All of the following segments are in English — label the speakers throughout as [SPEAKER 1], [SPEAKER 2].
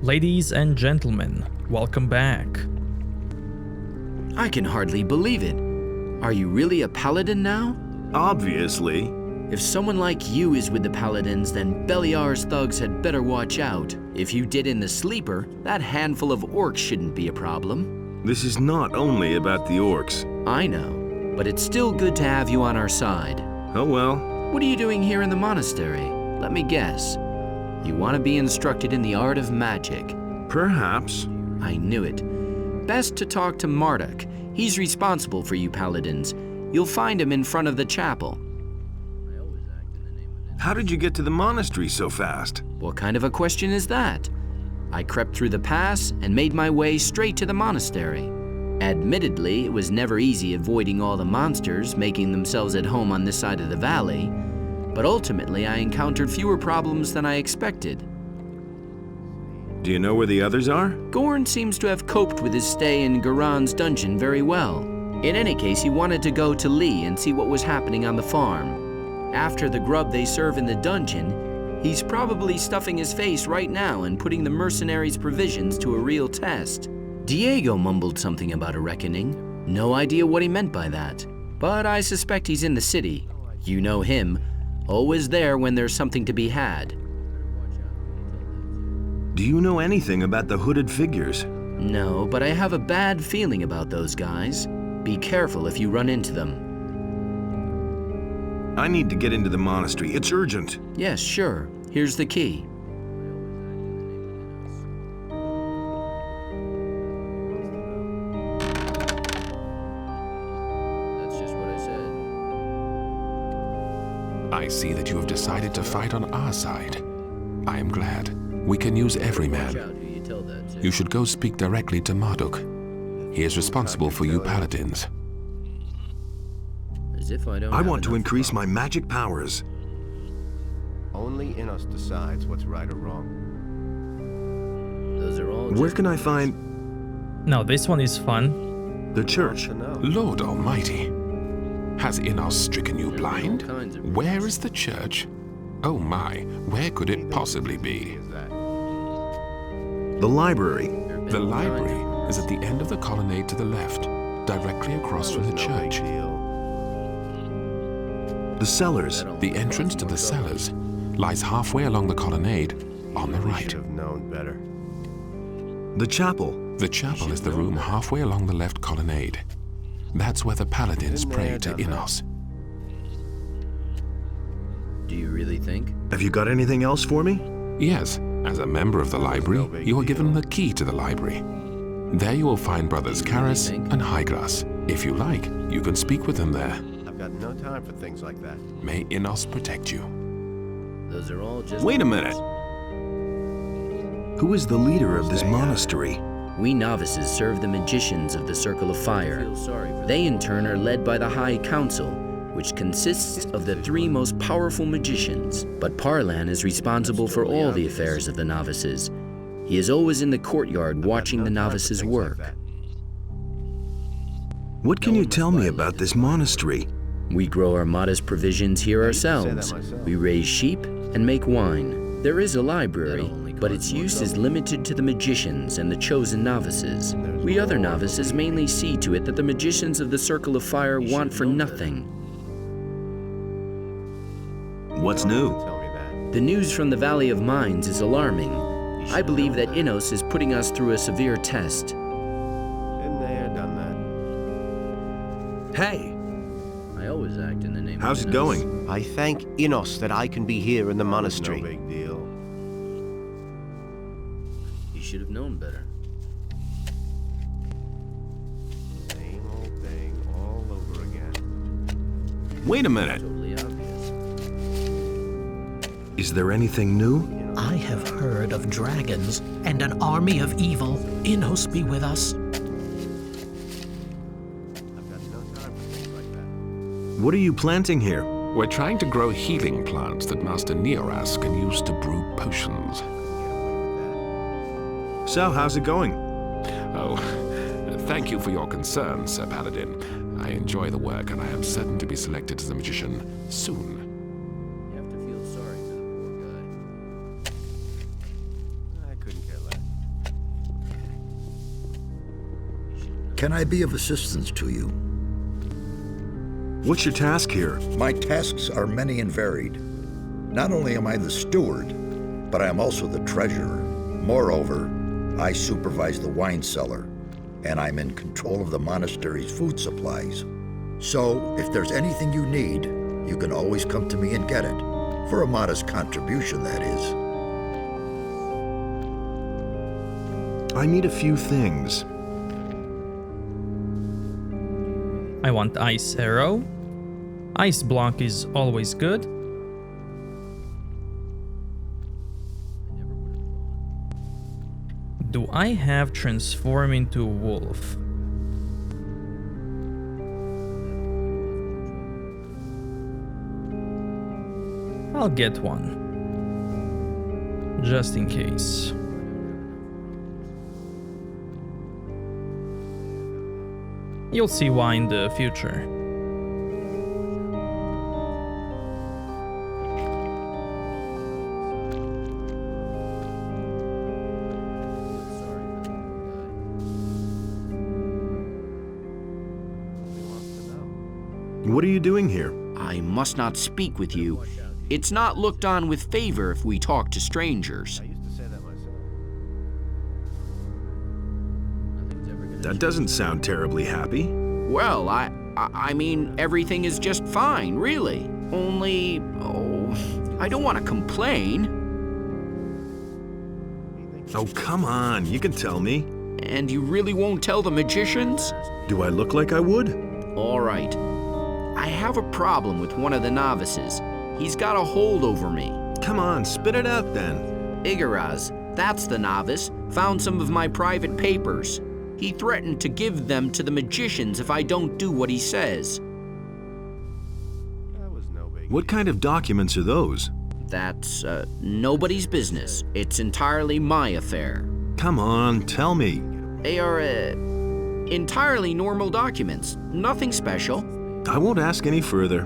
[SPEAKER 1] Ladies and gentlemen, welcome back.
[SPEAKER 2] I can hardly believe it. Are you really a paladin now?
[SPEAKER 3] Obviously.
[SPEAKER 2] If someone like you is with the paladins, then Beliar's thugs had better watch out. If you did in the sleeper, that handful of orcs shouldn't be a problem.
[SPEAKER 3] This is not only about the orcs.
[SPEAKER 2] I know, but it's still good to have you on our side.
[SPEAKER 3] Oh well.
[SPEAKER 2] What are you doing here in the monastery? Let me guess. You want to be instructed in the art of magic.
[SPEAKER 3] Perhaps.
[SPEAKER 2] I knew it. Best to talk to Marduk. He's responsible for you paladins. You'll find him in front of the chapel.
[SPEAKER 3] How did you get to the monastery so fast?
[SPEAKER 2] What kind of a question is that? I crept through the pass and made my way straight to the monastery. Admittedly, it was never easy avoiding all the monsters making themselves at home on this side of the valley, but ultimately I encountered fewer problems than I expected.
[SPEAKER 3] Do you know where the others are?
[SPEAKER 2] Gorn seems to have coped with his stay in Garan's dungeon very well. In any case, he wanted to go to Lee and see what was happening on the farm. After the grub they serve in the dungeon, he's probably stuffing his face right now and putting the mercenaries' provisions to a real test. Diego mumbled something about a reckoning. No idea what he meant by that. But I suspect he's in the city. You know him. Always there when there's something to be had.
[SPEAKER 3] Do you know anything about the hooded figures?
[SPEAKER 2] No, but I have a bad feeling about those guys. Be careful if you run into them.
[SPEAKER 3] I need to get into the monastery. It's urgent.
[SPEAKER 2] Yes, sure. Here's the key. That's just what I said.
[SPEAKER 4] I see that you have decided to fight on our side. I am glad. We can use every man. You should go speak directly to Marduk. He is responsible for you paladins.
[SPEAKER 3] I want to increase my magic powers.
[SPEAKER 5] Only Innos decides what's right or wrong.
[SPEAKER 2] Those are all
[SPEAKER 3] Where can I find
[SPEAKER 1] Now this one is fun.
[SPEAKER 3] the church?
[SPEAKER 4] Lord Almighty. Has Innos stricken you blind? Where is the church? Oh my, where could it possibly be?
[SPEAKER 3] The library.
[SPEAKER 4] The library is at the end of the colonnade to the left, directly across from the church.
[SPEAKER 3] The cellars.
[SPEAKER 4] The entrance to the cellars lies halfway along the colonnade on the right.
[SPEAKER 5] Should have known better.
[SPEAKER 3] The chapel.
[SPEAKER 4] The chapel is the room halfway along the left colonnade. That's where the paladins pray to Innos.
[SPEAKER 2] Do you really think?
[SPEAKER 3] Have you got anything else for me?
[SPEAKER 4] Yes, as a member of the library, you are given the key to the library. There you will find brothers Karas and Highgrass. If you like, you can speak with them there.
[SPEAKER 5] I've got no time for things like that.
[SPEAKER 4] May Innos protect you.
[SPEAKER 2] Those are all just...
[SPEAKER 3] Wait a minute. Who is the leader of this monastery?
[SPEAKER 2] We novices serve the magicians of the Circle of Fire. They in turn are led by the High Council, which consists of the 3 most powerful magicians. But Parlan is responsible for all the affairs of the novices. He is always in the courtyard watching the novices work.
[SPEAKER 3] What can you tell me about this monastery?
[SPEAKER 2] We grow our modest provisions here ourselves. We raise sheep and make wine. There is a library, but its use is limited to the magicians and the chosen novices. We other novices mainly see to it that the magicians of the Circle of Fire want for nothing.
[SPEAKER 3] What's new?
[SPEAKER 5] Tell me that.
[SPEAKER 2] The news from the Valley of Mines is alarming. I believe that Innos is putting us through a severe test.
[SPEAKER 5] Been there, done that.
[SPEAKER 3] Hey,
[SPEAKER 2] I always act in the name
[SPEAKER 3] how's
[SPEAKER 2] of
[SPEAKER 3] it
[SPEAKER 2] Innos.
[SPEAKER 3] going?
[SPEAKER 5] I thank Innos that I can be here in the monastery.
[SPEAKER 6] No big deal.
[SPEAKER 2] You should have known better.
[SPEAKER 5] Same old thing all over again.
[SPEAKER 3] Wait a minute.
[SPEAKER 2] Totally obvious.
[SPEAKER 3] Is there anything new?
[SPEAKER 7] I have heard of dragons and an army of evil. Innos be with us.
[SPEAKER 5] I've got no time for things like that.
[SPEAKER 3] What are you planting here?
[SPEAKER 4] We're trying to grow healing plants that Master Neoras can use to brew potions.
[SPEAKER 3] So, how's it going?
[SPEAKER 4] Oh, thank you for your concern, Sir Paladin. I enjoy the work, and I am certain to be selected as a magician soon.
[SPEAKER 2] You have to feel sorry for the poor guy.
[SPEAKER 5] I couldn't care less.
[SPEAKER 6] can I be of assistance to you?
[SPEAKER 3] What's your task here?
[SPEAKER 6] My tasks are many and varied. Not only am I the steward, but I am also the treasurer. Moreover, I supervise the wine cellar, and I'm in control of the monastery's food supplies. So, if there's anything you need, you can always come to me and get it. For a modest contribution, that is.
[SPEAKER 3] I need a few things.
[SPEAKER 1] I want ice arrow. Ice block is always good. Do I have transform into wolf? I'll get one. Just in case. You'll see why in the future.
[SPEAKER 3] What are you doing here?
[SPEAKER 2] I must not speak with you. It's not looked on with favor if we talk to strangers.
[SPEAKER 3] That doesn't sound terribly happy.
[SPEAKER 2] Well, I mean, everything is just fine, really. Only, I don't want to complain.
[SPEAKER 3] Oh, come on, you can tell me.
[SPEAKER 2] And you really won't tell the magicians?
[SPEAKER 3] Do I look like I would?
[SPEAKER 2] All right. I have a problem with one of the novices. He's got a hold over me.
[SPEAKER 3] Come on, spit it out then.
[SPEAKER 2] Igaraz, that's the novice, found some of my private papers. He threatened to give them to the magicians if I don't do what he says.
[SPEAKER 3] What kind of documents are those?
[SPEAKER 2] That's, nobody's business. It's entirely my affair.
[SPEAKER 3] Come on, tell me.
[SPEAKER 2] They are, entirely normal documents. Nothing special.
[SPEAKER 3] I won't ask any further.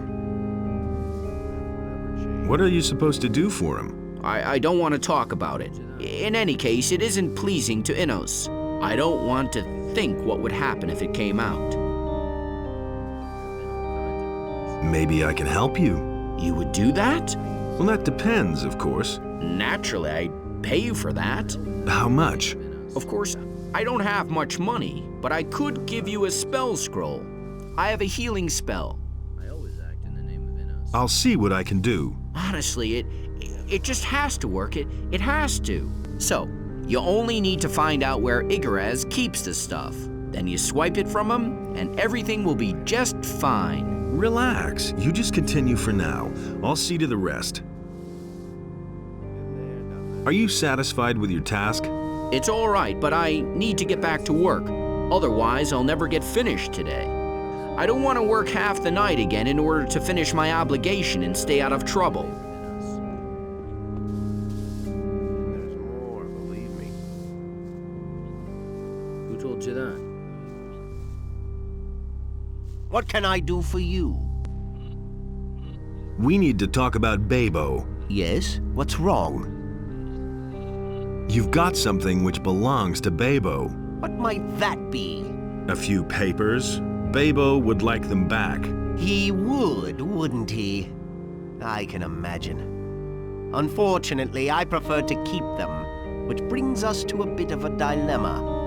[SPEAKER 3] What are you supposed to do for him?
[SPEAKER 2] I don't want to talk about it. In any case, it isn't pleasing to Innos. I don't want to think what would happen if it came out.
[SPEAKER 3] Maybe I can help you.
[SPEAKER 2] You would do that?
[SPEAKER 3] Well, that depends, of course.
[SPEAKER 2] Naturally, I'd pay you for that.
[SPEAKER 3] How much?
[SPEAKER 2] Of course, I don't have much money, but I could give you a spell scroll. I have a healing spell. I always act in the name of Innos.
[SPEAKER 3] I'll see what I can do.
[SPEAKER 2] Honestly, it just has to work. It has to. So, you only need to find out where Igaraz keeps the stuff. Then you swipe it from him, and everything will be just fine.
[SPEAKER 3] Relax. You just continue for now. I'll see to the rest. Are you satisfied with your task?
[SPEAKER 2] It's all right, but I need to get back to work. Otherwise, I'll never get finished today. I don't want to work half the night again in order to finish my obligation and stay out of trouble.
[SPEAKER 5] There's more, believe me.
[SPEAKER 2] Who told you that?
[SPEAKER 8] What can I do for you?
[SPEAKER 3] We need to talk about Babo.
[SPEAKER 8] Yes? What's wrong?
[SPEAKER 3] You've got something which belongs to Babo.
[SPEAKER 8] What might that be?
[SPEAKER 3] A few papers. Babo would like them back.
[SPEAKER 8] He would, wouldn't he? I can imagine. Unfortunately, I prefer to keep them, which brings us to a bit of a dilemma.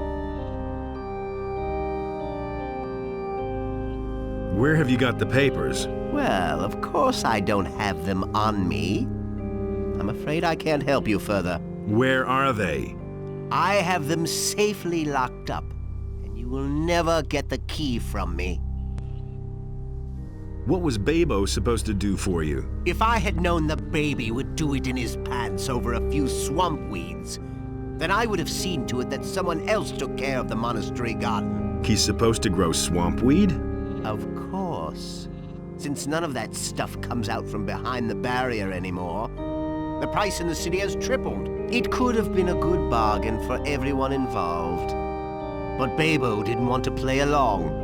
[SPEAKER 3] Where have you got the papers?
[SPEAKER 8] Well, of course I don't have them on me. I'm afraid I can't help you further.
[SPEAKER 3] Where are they?
[SPEAKER 8] I have them safely locked up, and you will never get the key from me.
[SPEAKER 3] What was Babo supposed to do for you?
[SPEAKER 8] If I had known the baby would do it in his pants over a few swamp weeds, then I would have seen to it that someone else took care of the monastery garden.
[SPEAKER 3] He's supposed to grow swamp weed?
[SPEAKER 8] Of course. Since none of that stuff comes out from behind the barrier anymore, the price in the city has tripled. It could have been a good bargain for everyone involved. But Babo didn't want to play along.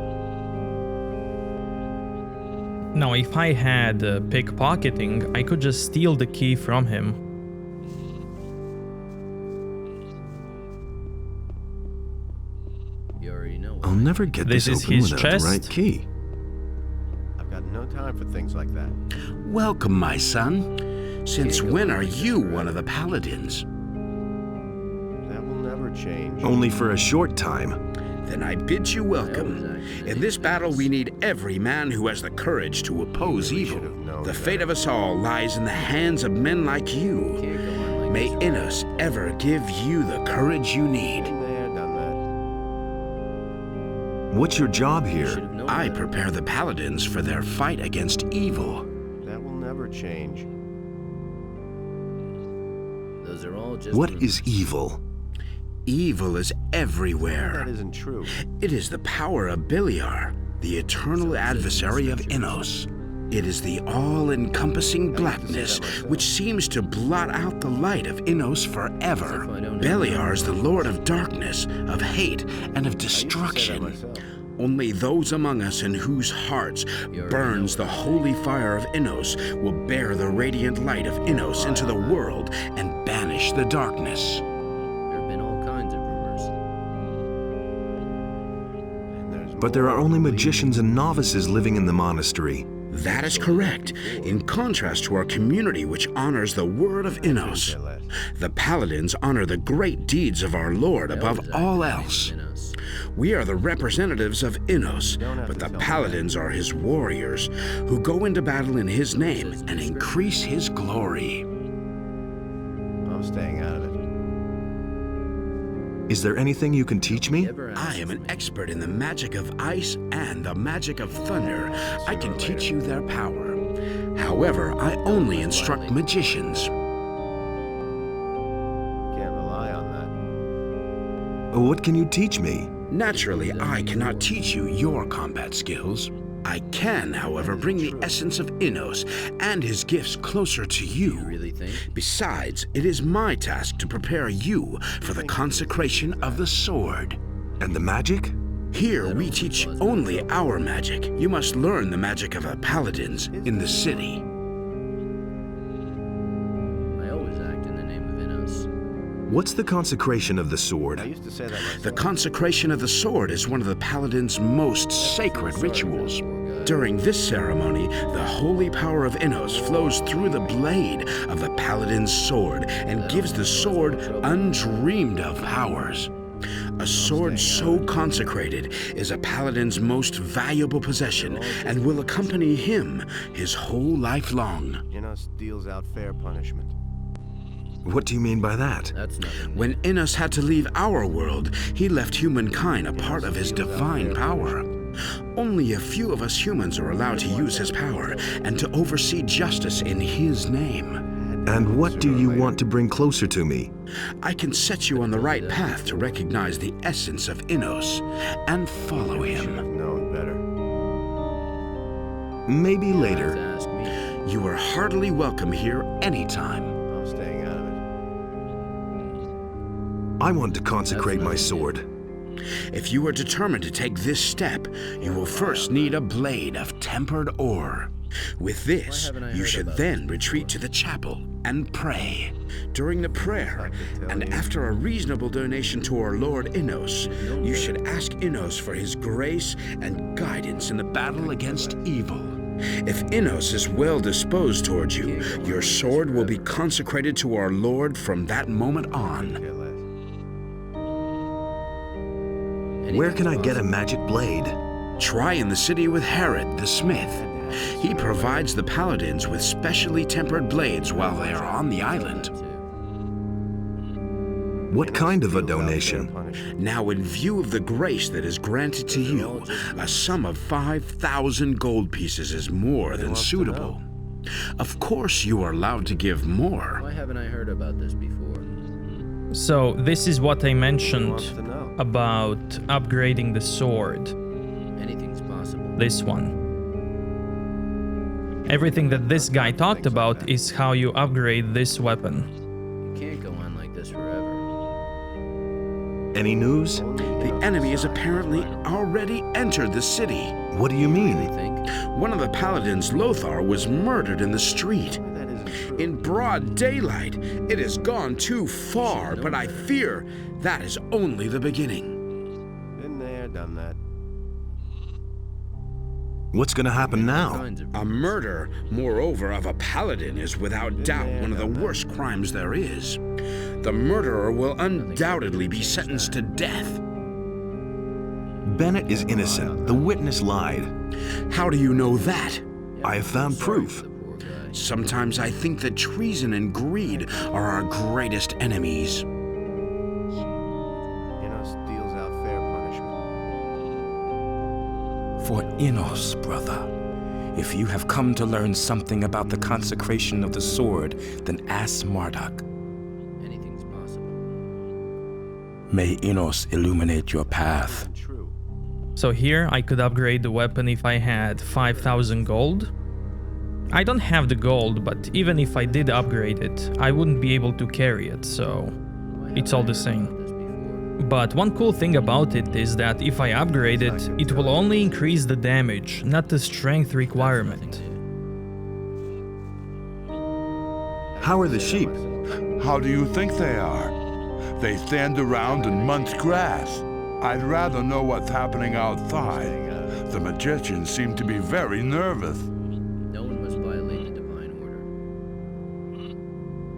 [SPEAKER 1] Now, if I had pickpocketing, I could just steal the key from him.
[SPEAKER 2] You already know.
[SPEAKER 3] I'll never get
[SPEAKER 1] This
[SPEAKER 3] this
[SPEAKER 1] is
[SPEAKER 3] open
[SPEAKER 1] his
[SPEAKER 3] without the right
[SPEAKER 1] chest.
[SPEAKER 3] key.
[SPEAKER 5] I've got no time for things like that.
[SPEAKER 9] Welcome, my son. Since when are you one of the paladins?
[SPEAKER 5] That will never change.
[SPEAKER 3] Only for a short time.
[SPEAKER 9] Then I bid you welcome. In this battle, we need every man who has the courage to oppose evil. The fate of us all lies in the hands of men like you. May Innos ever give you the courage you need.
[SPEAKER 5] Been there, done that.
[SPEAKER 3] What's your job here?
[SPEAKER 9] I prepare the paladins for their fight against evil.
[SPEAKER 5] That will never change.
[SPEAKER 2] Those are all just
[SPEAKER 3] What is evil?
[SPEAKER 9] Evil is everywhere.
[SPEAKER 5] That isn't true.
[SPEAKER 9] It is the power of Beliar, the eternal adversary of Innos. It is the all-encompassing blackness which seems to blot out the light of Innos forever. Beliar is the lord of darkness, of hate, and of destruction. Only those among us in whose hearts burns the holy fire of Innos will bear the radiant light of Innos into the world and banish the darkness.
[SPEAKER 2] There have been all kinds of rumors.
[SPEAKER 3] But there are only magicians and novices living in the monastery.
[SPEAKER 9] That is correct, in contrast to our community which honors the word of Innos. The paladins honor the great deeds of our Lord above all else. We are the representatives of Innos, but the paladins are his warriors, who go into battle in his name and increase his glory.
[SPEAKER 5] I'm staying out of it.
[SPEAKER 3] Is there anything you can teach me?
[SPEAKER 9] I am an expert in the magic of ice and the magic of thunder. I can teach you their power. However, I only instruct magicians.
[SPEAKER 5] Can't rely on that.
[SPEAKER 3] What can you teach me?
[SPEAKER 9] Naturally, I cannot teach you your combat skills. I can, however, bring the essence of Innos and his gifts closer to you. Besides, it is my task to prepare you for the consecration of the sword.
[SPEAKER 3] And the magic?
[SPEAKER 9] Here, we teach only our magic. You must learn the magic of the paladins in the city.
[SPEAKER 2] I always act in the name of Innos.
[SPEAKER 3] What's the consecration of the
[SPEAKER 5] I
[SPEAKER 3] sword?
[SPEAKER 5] used to say that myself.
[SPEAKER 9] The consecration of the sword is one of the paladins' most sacred rituals. During this ceremony, the holy power of Innos flows through the blade of the paladin's sword and gives the sword undreamed of powers. A sword so consecrated is a paladin's most valuable possession and will accompany him his whole life long.
[SPEAKER 5] Innos deals out fair punishment.
[SPEAKER 3] What do you mean by that?
[SPEAKER 2] That's nothing.
[SPEAKER 9] When Innos had to leave our world, he left humankind a part of his divine power. Only a few of us humans are allowed to use his power and to oversee justice in his name.
[SPEAKER 3] And what do you want to bring closer to me?
[SPEAKER 9] I can set you on the right path to recognize the essence of Innos and follow him.
[SPEAKER 5] Known better.
[SPEAKER 3] Maybe
[SPEAKER 2] To
[SPEAKER 3] later.
[SPEAKER 2] ask me.
[SPEAKER 9] You are heartily welcome here anytime.
[SPEAKER 5] I'm staying out of it.
[SPEAKER 3] I want to consecrate my sword.
[SPEAKER 9] If you are determined to take this step, you will first need a blade of tempered ore. With this, you should then retreat to the chapel and pray. During the prayer, and after a reasonable donation to our Lord Innos, you should ask Innos for his grace and guidance in the battle against evil. If Innos is well disposed towards you, your sword will be consecrated to our Lord from that moment on.
[SPEAKER 5] Care less.
[SPEAKER 3] Where can I get a magic blade?
[SPEAKER 9] Try in the city with Herod the smith. He provides the paladins with specially tempered blades while they are on the island.
[SPEAKER 3] What kind of a donation?
[SPEAKER 9] Now, in view of the grace that is granted to you, a sum of 5,000 gold pieces is more than suitable. Of course, you are allowed to give more.
[SPEAKER 2] Why haven't I heard about this before?
[SPEAKER 1] So this is what I mentioned
[SPEAKER 5] Wants to know.
[SPEAKER 1] about upgrading the sword.
[SPEAKER 2] Anything's possible.
[SPEAKER 1] This one. Everything that this guy talked about is how you upgrade this weapon.
[SPEAKER 2] You can't go on like this forever.
[SPEAKER 3] Any news?
[SPEAKER 9] The enemy has apparently already entered the city.
[SPEAKER 3] What do you
[SPEAKER 2] I
[SPEAKER 3] mean?
[SPEAKER 2] think.
[SPEAKER 9] One of the paladins, Lothar, was murdered in the street.
[SPEAKER 5] That isn't true.
[SPEAKER 9] In broad daylight, it has gone too far, but I fear that is only the beginning.
[SPEAKER 5] Been there, have done that.
[SPEAKER 3] What's gonna happen now?
[SPEAKER 9] A murder, moreover, of a paladin is without doubt one of the worst crimes there is. The murderer will undoubtedly be sentenced to death.
[SPEAKER 3] Bennett is innocent. The witness lied.
[SPEAKER 9] How do you know that?
[SPEAKER 3] I have found proof.
[SPEAKER 9] Sometimes I think that treason and greed are our greatest enemies.
[SPEAKER 5] Innos deals out fair punishment.
[SPEAKER 10] For Innos, brother. If you have come to learn something about the consecration of the sword, then ask Marduk.
[SPEAKER 2] Anything's possible.
[SPEAKER 10] May Innos illuminate your path.
[SPEAKER 5] True.
[SPEAKER 1] So here I could upgrade the weapon if I had 5,000 gold. I don't have the gold, but even if I did upgrade it, I wouldn't be able to carry it, so it's all the same. But one cool thing about it is that if I upgrade it, it will only increase the damage, not the strength requirement.
[SPEAKER 3] How are the sheep?
[SPEAKER 11] How do you think they are? They stand around and munch grass. I'd rather know what's happening outside. The magicians seem to be very nervous.
[SPEAKER 2] No one must violate the divine order.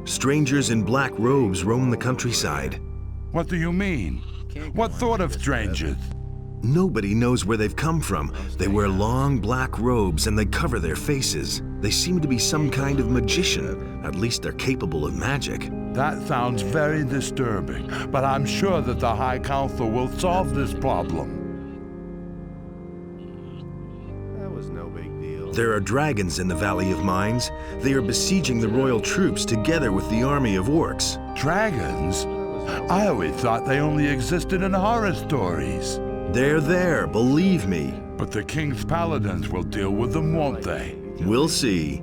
[SPEAKER 3] Strangers in black robes roam the countryside.
[SPEAKER 11] What do you mean? What sort of strangers?
[SPEAKER 3] Nobody knows where they've come from. They wear long black robes and they cover their faces. They seem to be some kind of magician. At least they're capable of magic.
[SPEAKER 11] That sounds very disturbing, but I'm sure that the High Council will solve this problem.
[SPEAKER 5] That was no big deal.
[SPEAKER 3] There are dragons in the Valley of Mines. They are besieging the royal troops together with the army of orcs.
[SPEAKER 11] Dragons? I always thought they only existed in horror stories.
[SPEAKER 3] They're there, believe me.
[SPEAKER 11] But the king's paladins will deal with them, won't they?
[SPEAKER 3] We'll see.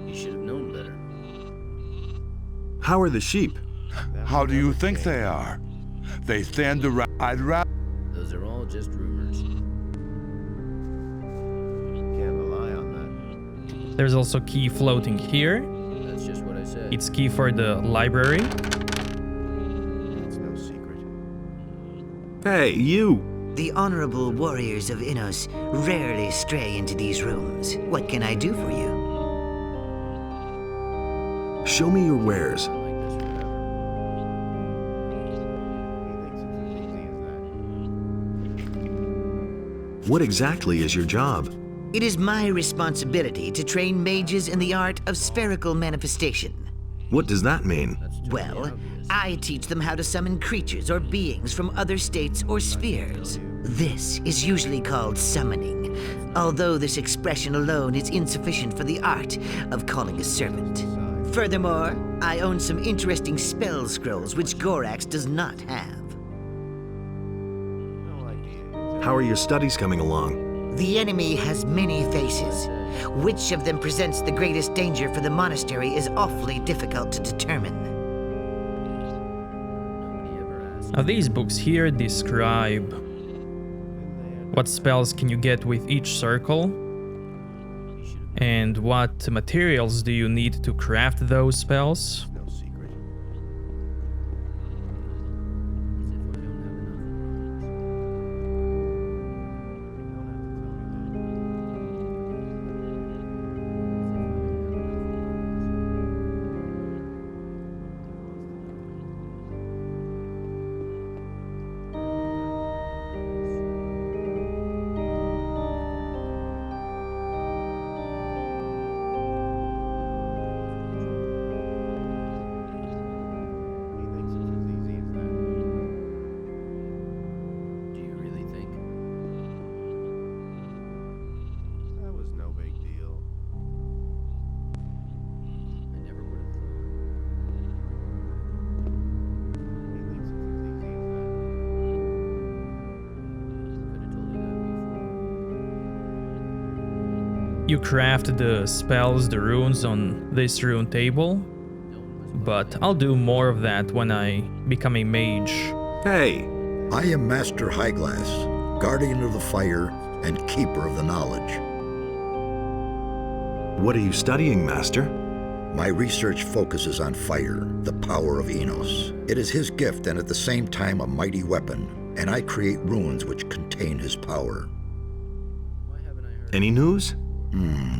[SPEAKER 2] You should have known better.
[SPEAKER 3] How are the sheep?
[SPEAKER 11] How do you think they are? They stand around. I'd rather.
[SPEAKER 2] Those are all just rumors.
[SPEAKER 5] Can't rely on that.
[SPEAKER 1] There's also key floating here.
[SPEAKER 2] That's just what I said.
[SPEAKER 1] It's key for the library.
[SPEAKER 5] It's no secret.
[SPEAKER 3] Hey, you!
[SPEAKER 12] The honorable warriors of Innos rarely stray into these rooms. What can I do for you?
[SPEAKER 3] Show me your wares.
[SPEAKER 2] Like this forever.
[SPEAKER 5] He thinks it's as easy as that.
[SPEAKER 3] What exactly is your job?
[SPEAKER 12] It is my responsibility to train mages in the art of spherical manifestation.
[SPEAKER 3] What does that mean?
[SPEAKER 12] Well, I teach them how to summon creatures or beings from other states or spheres. This is usually called summoning, although this expression alone is insufficient for the art of calling a servant. Furthermore, I own some interesting spell scrolls which Gorax does not have.
[SPEAKER 5] No idea.
[SPEAKER 3] How are your studies coming along?
[SPEAKER 12] The enemy has many faces. Which of them presents the greatest danger for the monastery is awfully difficult to determine.
[SPEAKER 2] Nobody ever asked.
[SPEAKER 1] Now these books here describe what spells can you get with each circle, and what materials do you need to craft those spells.
[SPEAKER 5] No secret.
[SPEAKER 2] Do you really think?
[SPEAKER 5] That was no big deal.
[SPEAKER 2] I never would have thought.
[SPEAKER 5] He thinks it's as easy as that.
[SPEAKER 2] Could have told you that before.
[SPEAKER 1] You craft the spells, the runes on this rune table,
[SPEAKER 2] No one must
[SPEAKER 1] but I'll do more of that when I become a mage.
[SPEAKER 3] Hey!
[SPEAKER 6] I am Master Highglass, guardian of the fire and keeper of the knowledge.
[SPEAKER 3] What are you studying, Master?
[SPEAKER 6] My research focuses on fire, the power of Innos. It is his gift and at the same time a mighty weapon. and I create runes which contain his power.
[SPEAKER 3] Any news?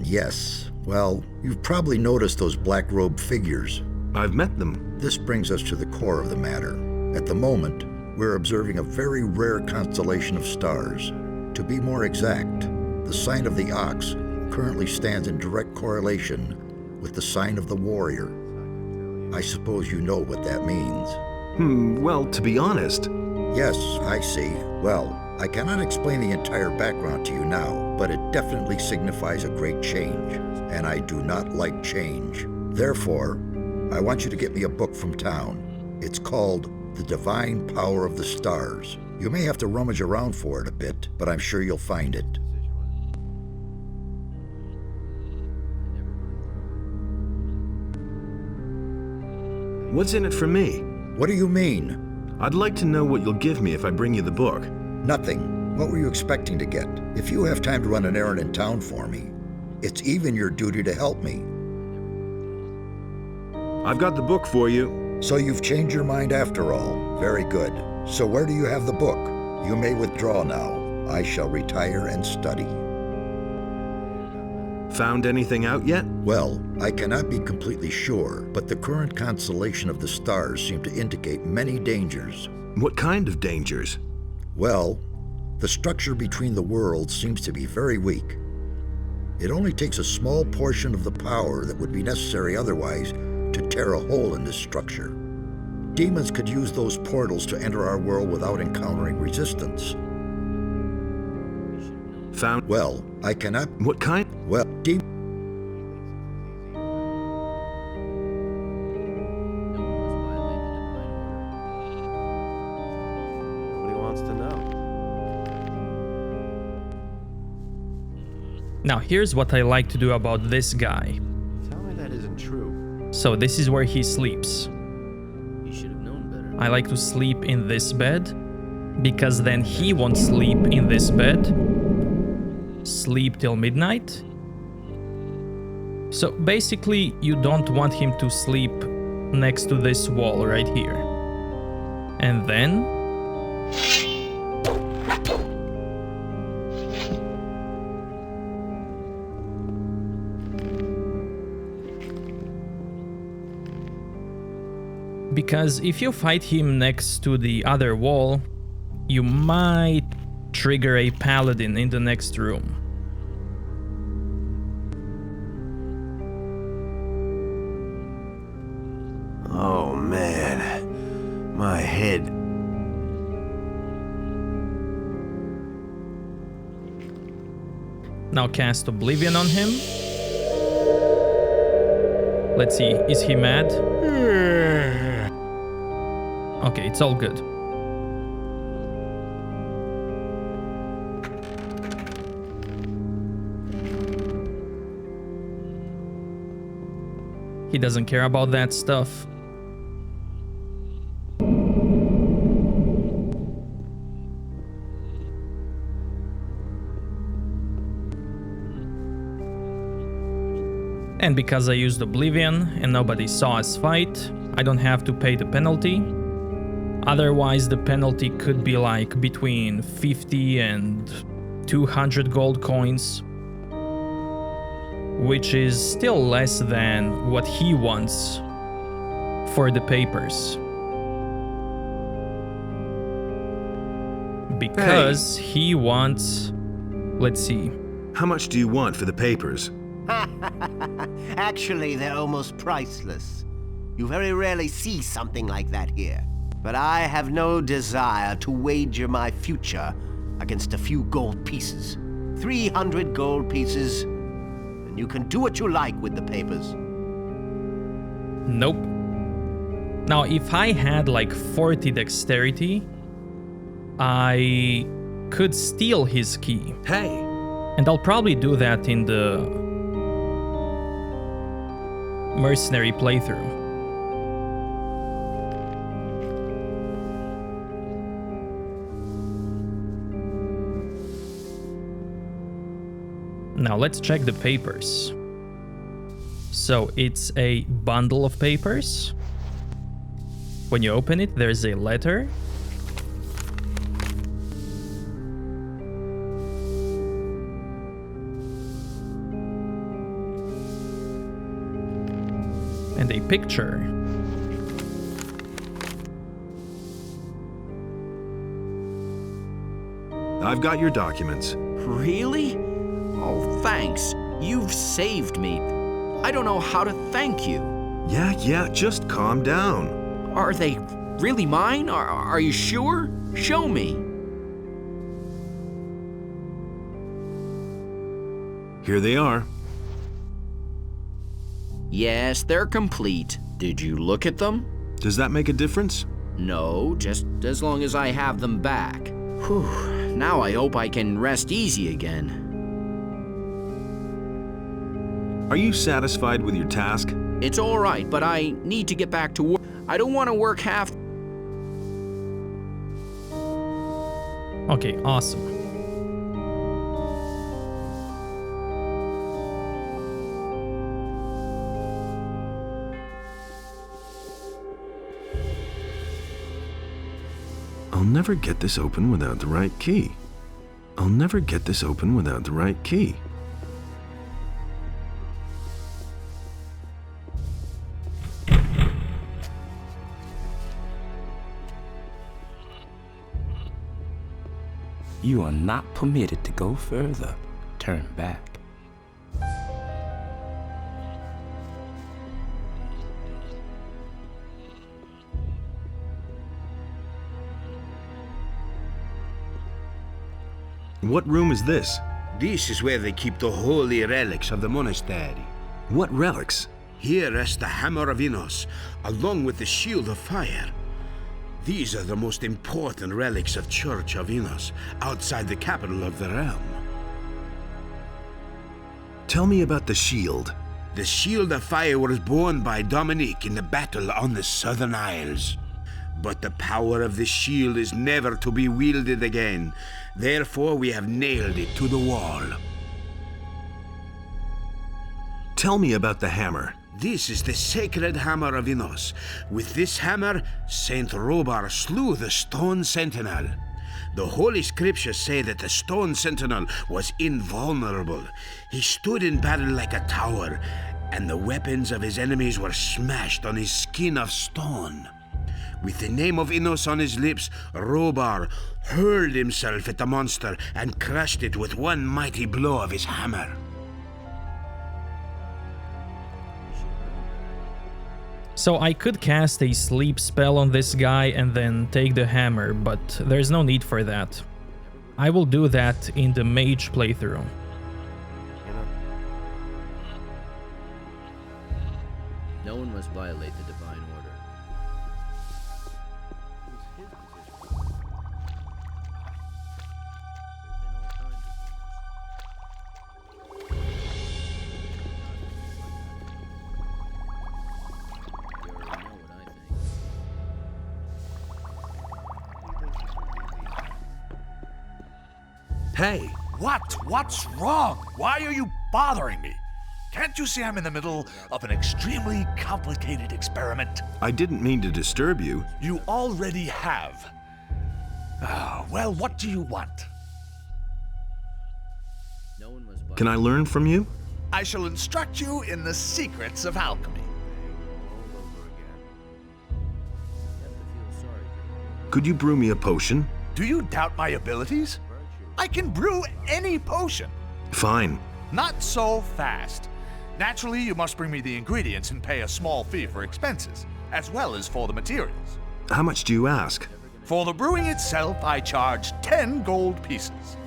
[SPEAKER 6] Yes. Well, you've probably noticed those black-robed figures.
[SPEAKER 3] I've met them.
[SPEAKER 6] This brings us to the core of the matter. At the moment, we're observing a very rare constellation of stars. To be more exact, the sign of the ox currently stands in direct correlation with the sign of the warrior. I suppose you know what that means.
[SPEAKER 3] Well, to be honest...
[SPEAKER 6] Yes, I see. Well, I cannot explain the entire background to you now, but it definitely signifies a great change, and I do not like change. Therefore, I want you to get me a book from town. It's called The Divine Power of the Stars. You may have to rummage around for it a bit, but I'm sure you'll find it.
[SPEAKER 3] What's in it for me?
[SPEAKER 6] What do you mean?
[SPEAKER 3] I'd like to know what you'll give me if I bring you the book.
[SPEAKER 6] Nothing. What were you expecting to get? If you have time to run an errand in town for me, it's even your duty to help me.
[SPEAKER 3] I've got the book for you.
[SPEAKER 6] So you've changed your mind after all. Very good. So where do you have the book? You may withdraw now. I shall retire and study.
[SPEAKER 3] Found anything out yet?
[SPEAKER 6] Well, I cannot be completely sure, but the current constellation of the stars seem to indicate many dangers.
[SPEAKER 3] What kind of dangers?
[SPEAKER 6] Well, the structure between the worlds seems to be very weak. It only takes a small portion of the power that would be necessary otherwise to tear a hole in this structure. Demons could use those portals to enter our world without encountering resistance.
[SPEAKER 3] Found...
[SPEAKER 6] Well, I cannot...
[SPEAKER 3] What kind?
[SPEAKER 6] Well,
[SPEAKER 5] Nobody wants to know.
[SPEAKER 1] Now here's what I like to do about this guy.
[SPEAKER 5] Tell me that isn't true.
[SPEAKER 1] So this is where he sleeps.
[SPEAKER 2] You should have known better.
[SPEAKER 1] I like to sleep in this bed, because then he won't sleep in this bed. Sleep till midnight. So basically, you don't want him to sleep next to this wall right here. And then... because if you fight him next to the other wall, you might trigger a paladin in the next room.
[SPEAKER 8] Oh man, my head.
[SPEAKER 1] Now cast Oblivion on him. Let's see, is he mad? Okay, it's all good. He doesn't care about that stuff. And because I used Oblivion and nobody saw us fight, I don't have to pay the penalty. Otherwise, the penalty could be like between 50 and 200 gold coins, which is still less than what he wants for the papers. Because he wants... let's see.
[SPEAKER 3] How much do you want for the papers?
[SPEAKER 8] Actually, they're almost priceless. You very rarely see something like that here. But I have no desire to wager my future against a few gold pieces. 300 gold pieces, and you can do what you like with the papers.
[SPEAKER 1] Nope. Now, if I had like 40 dexterity, I could steal his key.
[SPEAKER 3] Hey!
[SPEAKER 1] And I'll probably do that in the mercenary playthrough. Now let's check the papers. So it's a bundle of papers. When you open it, there's a letter. picture.
[SPEAKER 3] I've got your documents.
[SPEAKER 2] Really? Oh, thanks. You've saved me. I don't know how to thank you.
[SPEAKER 3] Yeah, just calm down.
[SPEAKER 2] Are they really mine? Are you sure? Show me.
[SPEAKER 3] Here they are.
[SPEAKER 2] Yes, they're complete. Did you look at them?
[SPEAKER 3] Does that make a difference?
[SPEAKER 2] No, just as long as I have them back. Whew, now I hope I can rest easy again.
[SPEAKER 3] Are you satisfied with your task?
[SPEAKER 2] It's all right, but I need to get back to work. I don't want to work half.
[SPEAKER 1] Okay, awesome.
[SPEAKER 3] I'll never get this open without the right key. I'll never get this open without the right key.
[SPEAKER 10] You are not permitted to go further. Turn back.
[SPEAKER 3] What room is this?
[SPEAKER 9] This is where they keep the holy relics of the monastery.
[SPEAKER 3] What relics?
[SPEAKER 9] Here rests the Hammer of Innos, along with the Shield of Fire. These are the most important relics of Church of Innos, outside the capital of the realm.
[SPEAKER 3] Tell me about the shield.
[SPEAKER 9] The Shield of Fire was borne by Dominic in the battle on the Southern Isles. But the power of the shield is never to be wielded again. Therefore, we have nailed it to the wall.
[SPEAKER 3] Tell me about the hammer.
[SPEAKER 9] This is the sacred Hammer of Innos. With this hammer, Saint Robar slew the Stone Sentinel. The Holy Scriptures say that the Stone Sentinel was invulnerable. He stood in battle like a tower, and the weapons of his enemies were smashed on his skin of stone. With the name of Innos on his lips, Robar hurled himself at the monster and crushed it with one mighty blow of his hammer.
[SPEAKER 1] So I could cast a sleep spell on this guy and then take the hammer, but there's no need for that. I will do that in the mage playthrough.
[SPEAKER 2] No one must violate the divine order.
[SPEAKER 3] Hey!
[SPEAKER 13] What's wrong? Why are you bothering me? Can't you see I'm in the middle of an extremely complicated experiment?
[SPEAKER 3] I didn't mean to disturb you.
[SPEAKER 13] You already have. Well, what do you want?
[SPEAKER 3] Can I learn from you?
[SPEAKER 13] I shall instruct you in the secrets of alchemy.
[SPEAKER 3] Could you brew me a potion?
[SPEAKER 13] Do you doubt my abilities? I can brew any potion.
[SPEAKER 3] Fine.
[SPEAKER 13] Not so fast. Naturally, you must bring me the ingredients and pay a small fee for expenses, as well as for the materials.
[SPEAKER 3] How much do you ask?
[SPEAKER 13] For the brewing itself, I charge 10 gold pieces.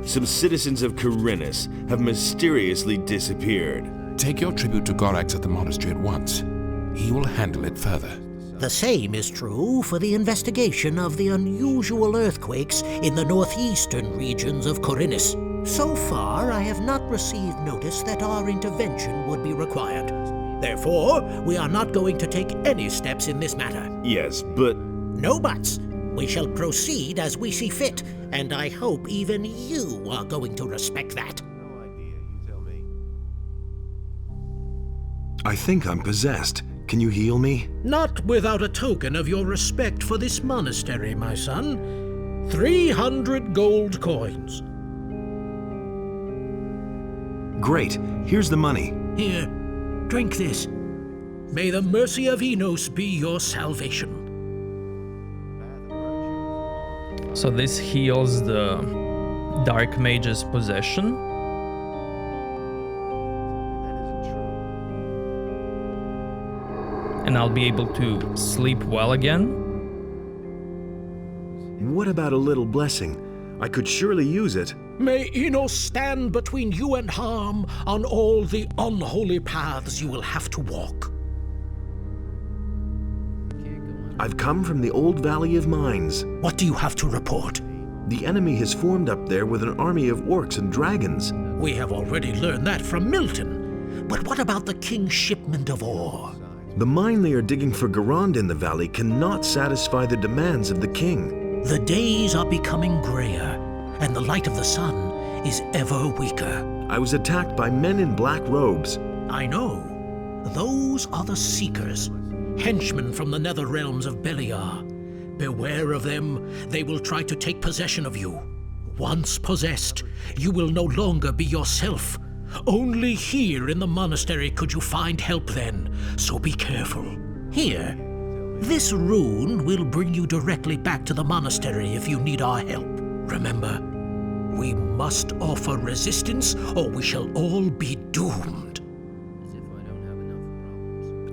[SPEAKER 14] Some citizens of Kerinnis have mysteriously disappeared.
[SPEAKER 4] Take your tribute to Gorax at the monastery at once. He will handle it further.
[SPEAKER 7] The same is true for the investigation of the unusual earthquakes in the northeastern regions of Khorinis. So far, I have not received notice that our intervention would be required. Therefore, we are not going to take any steps in this matter.
[SPEAKER 14] Yes, but...
[SPEAKER 7] No buts. We shall proceed as we see fit, and I hope even you are going to respect that.
[SPEAKER 3] I think I'm possessed. Can you heal me?
[SPEAKER 7] Not without a token of your respect for this monastery, my son. 300 gold coins.
[SPEAKER 3] Great. Here's the money.
[SPEAKER 7] Here, drink this. May the mercy of Innos be your salvation.
[SPEAKER 1] So this heals the Dark Mage's possession. And I'll be able to sleep well again.
[SPEAKER 3] What about a little blessing? I could surely use it.
[SPEAKER 7] May Innos stand between you and harm on all the unholy paths you will have to walk.
[SPEAKER 3] I've come from the old Valley of Mines.
[SPEAKER 7] What do you have to report?
[SPEAKER 3] The enemy has formed up there with an army of orcs and dragons.
[SPEAKER 7] We have already learned that from Milton. But what about the king's shipment of ore?
[SPEAKER 3] The mine they are digging for Garand in the valley cannot satisfy the demands of the king.
[SPEAKER 7] The days are becoming grayer, and the light of the sun is ever weaker.
[SPEAKER 3] I was attacked by men in black robes.
[SPEAKER 7] I know. Those are the Seekers, henchmen from the nether realms of Beliar. Beware of them. They will try to take possession of you. Once possessed, you will no longer be yourself. Only here in the monastery could you find help then, so be careful. Here, this rune will bring you directly back to the monastery if you need our help. Remember, we must offer resistance or we shall all be doomed.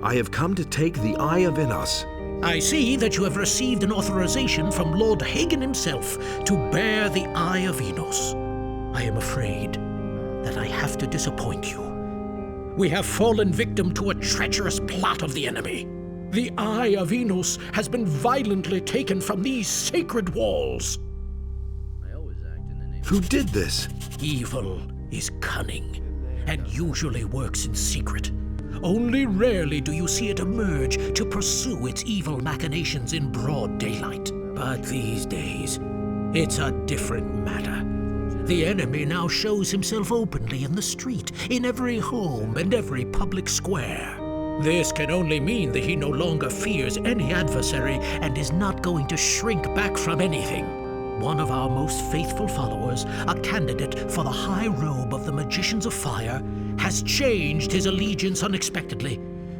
[SPEAKER 3] I have come to take the Eye of Innos.
[SPEAKER 7] I see that you have received an authorization from Lord Hagen himself to bear the Eye of Innos. I am afraid that I have to disappoint you. We have fallen victim to a treacherous plot of the enemy. The Eye of Innos has been violently taken from these sacred walls.
[SPEAKER 3] Who did this?
[SPEAKER 7] Evil is cunning and usually works in secret. Only rarely do you see it emerge to pursue its evil machinations in broad daylight. But these days, it's a different matter. The enemy now shows himself openly in the street, in every home and every public square. This can only mean that he no longer fears any adversary and is not going to shrink back from anything. One of our most faithful followers, a candidate for the high robe of the Magicians of Fire, has changed his allegiance unexpectedly,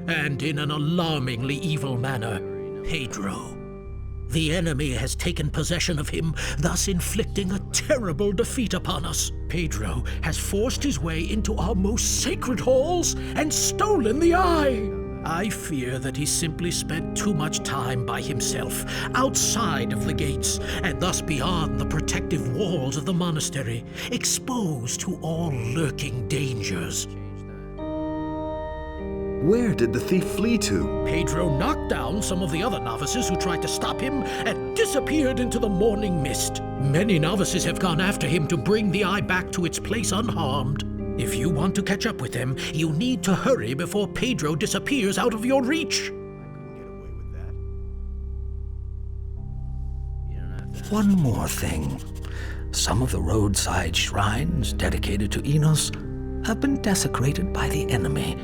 [SPEAKER 7] and in an alarmingly evil manner. Pedro. The enemy has taken possession of him, thus inflicting a terrible defeat upon us. Pedro has forced his way into our most sacred halls and stolen the eye. I fear that he simply spent too much time by himself, outside of the gates, and thus beyond the protective walls of the monastery, exposed to all lurking dangers.
[SPEAKER 3] Where did the thief flee to?
[SPEAKER 7] Pedro knocked down some of the other novices who tried to stop him and disappeared into the morning mist. Many novices have gone after him to bring the eye back to its place unharmed. If you want to catch up with them, you need to hurry before Pedro disappears out of your reach.
[SPEAKER 15] One more thing. Some of the roadside shrines dedicated to Innos have been desecrated by the enemy.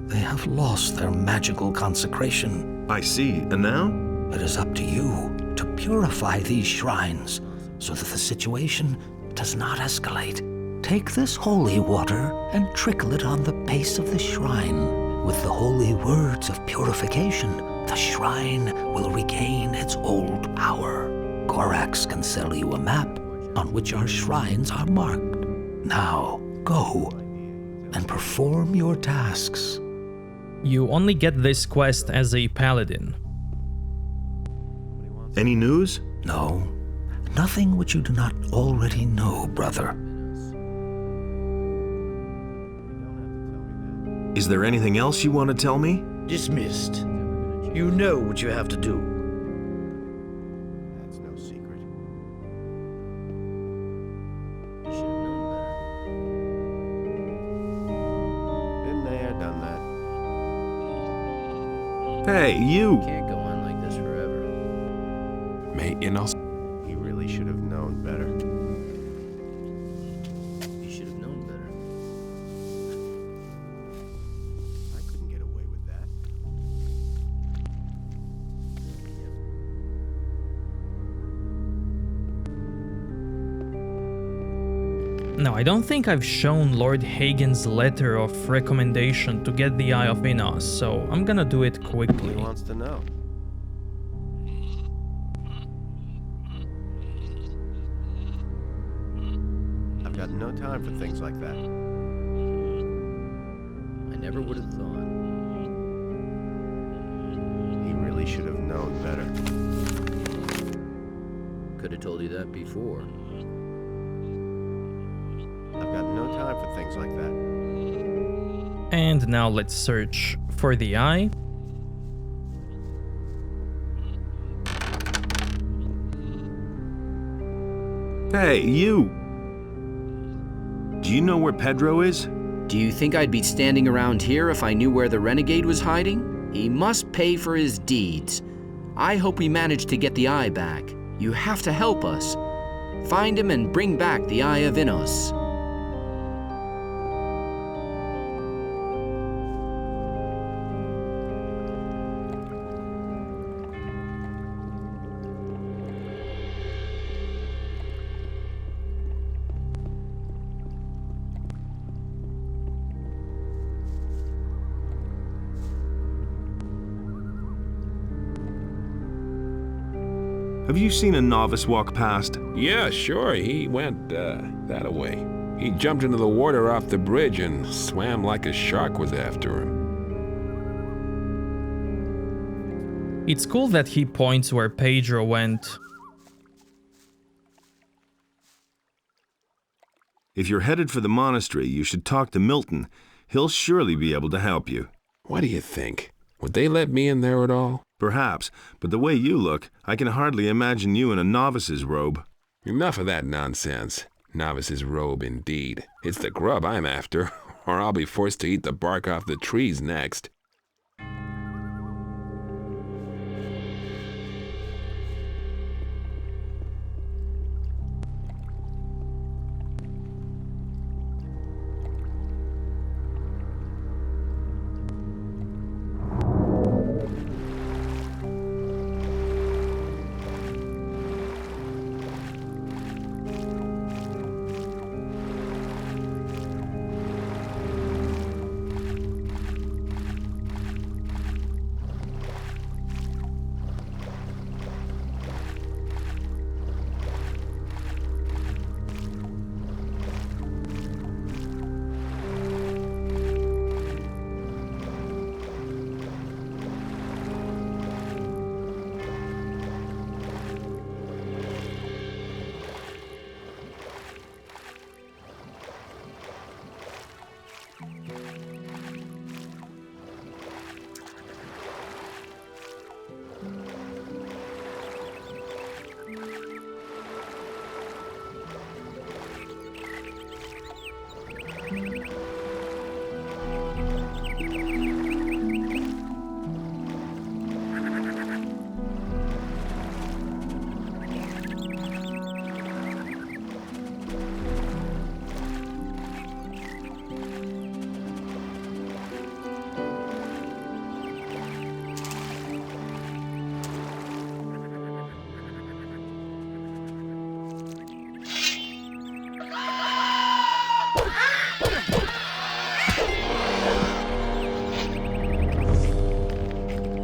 [SPEAKER 15] They have lost their magical consecration.
[SPEAKER 3] I see. And now?
[SPEAKER 15] It is up to you to purify these shrines so that the situation does not escalate. Take this holy water and trickle it on the base of the shrine. With the holy words of purification, the shrine will regain its old power. Korax can sell you a map on which our shrines are marked. Now, go and perform your tasks.
[SPEAKER 1] You only get this quest as a paladin.
[SPEAKER 3] Any news?
[SPEAKER 15] No. Nothing which you do not already know, brother.
[SPEAKER 3] Is there anything else you want to tell me?
[SPEAKER 7] Dismissed.
[SPEAKER 16] You know what you have to do.
[SPEAKER 8] That's no secret.
[SPEAKER 2] You should have known better.
[SPEAKER 8] Been there, done that.
[SPEAKER 3] Hey, you!
[SPEAKER 2] Can't go on like this forever.
[SPEAKER 4] May Innos.
[SPEAKER 8] He really should have known better.
[SPEAKER 2] You should have known better.
[SPEAKER 8] I couldn't get away with that.
[SPEAKER 1] No, I don't think I've shown Lord Hagen's letter of recommendation to get the Eye of Innos, so I'm gonna do it quickly.
[SPEAKER 8] He wants to know. I've got no time for things like that.
[SPEAKER 2] I never would have thought.
[SPEAKER 8] He really should have known better.
[SPEAKER 2] Could have told you that before.
[SPEAKER 8] I've got no time for things like that.
[SPEAKER 1] And now let's search for the eye.
[SPEAKER 3] Hey, you! Do you know where Pedro is?
[SPEAKER 2] Do you think I'd be standing around here if I knew where the renegade was hiding? He must pay for his deeds. I hope we manage to get the eye back. You have to help us. Find him and bring back the Eye of Innos.
[SPEAKER 3] Have you seen a novice walk past?
[SPEAKER 4] Yeah, sure. He went, that away. He jumped into the water off the bridge and swam like a shark was after him.
[SPEAKER 1] It's cool that he points where Pedro went.
[SPEAKER 3] If you're headed for the monastery, you should talk to Milton. He'll surely be able to help you.
[SPEAKER 4] What do you think? Would they let me in there at all?
[SPEAKER 3] Perhaps, but the way you look, I can hardly imagine you in a novice's robe.
[SPEAKER 4] Enough of that nonsense. Novice's robe, indeed. It's the grub I'm after, or I'll be forced to eat the bark off the trees next.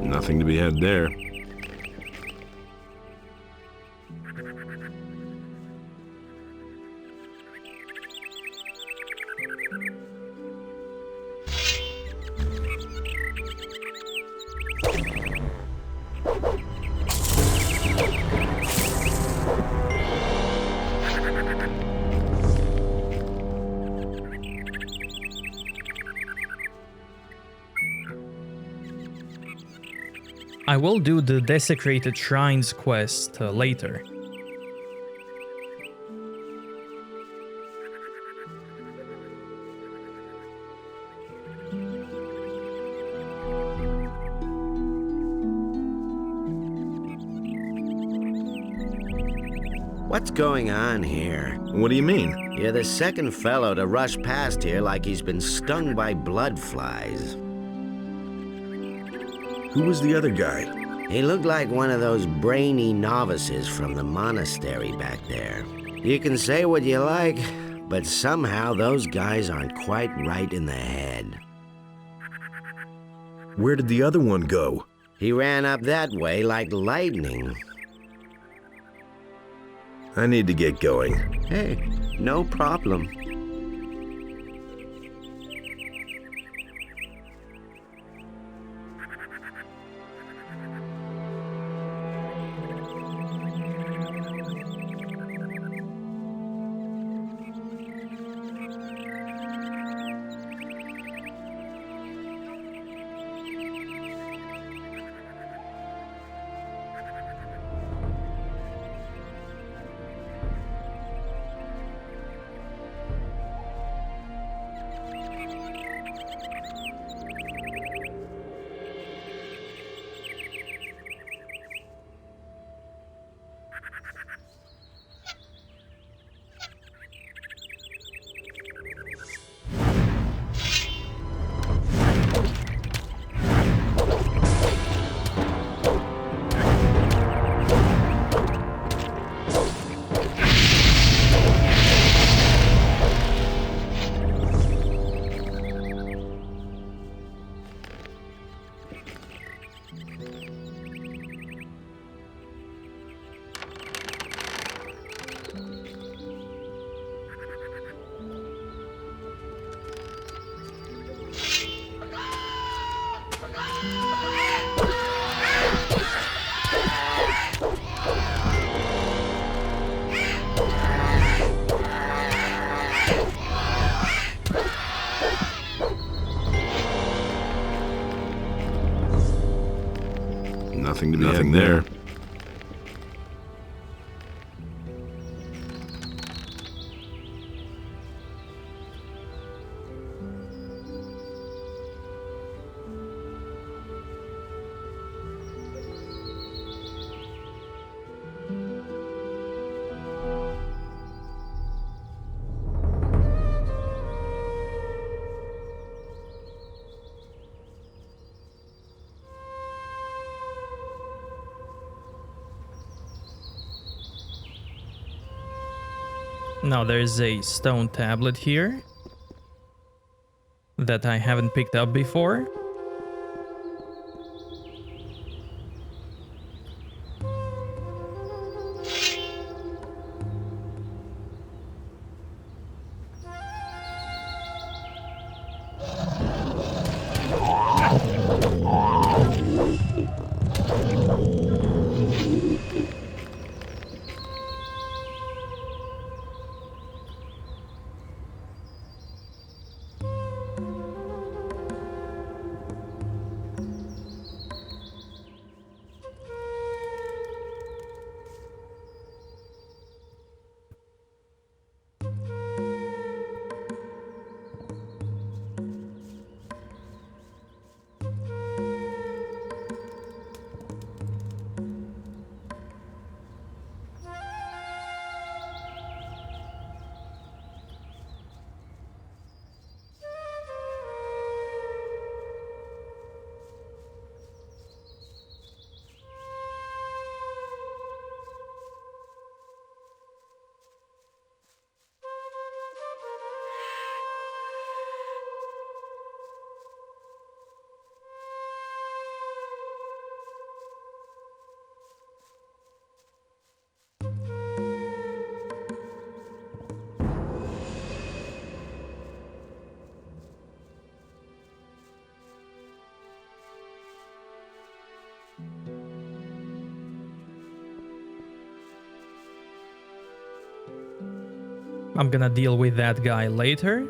[SPEAKER 3] Nothing to be had there.
[SPEAKER 1] will do the Desecrated Shrines quest later.
[SPEAKER 8] What's going on here?
[SPEAKER 3] What do you mean?
[SPEAKER 8] You're the second fellow to rush past here like he's been stung by blood flies.
[SPEAKER 3] Who was the other guy?
[SPEAKER 8] He looked like one of those brainy novices from the monastery back there. You can say what you like, but somehow those guys aren't quite right in the head.
[SPEAKER 3] Where did the other one go?
[SPEAKER 8] He ran up that way like lightning.
[SPEAKER 3] I need to get going.
[SPEAKER 8] Hey, no problem.
[SPEAKER 3] Nothing to be had there.
[SPEAKER 1] Now there's a stone tablet here that I haven't picked up before. I'm gonna deal with that guy later.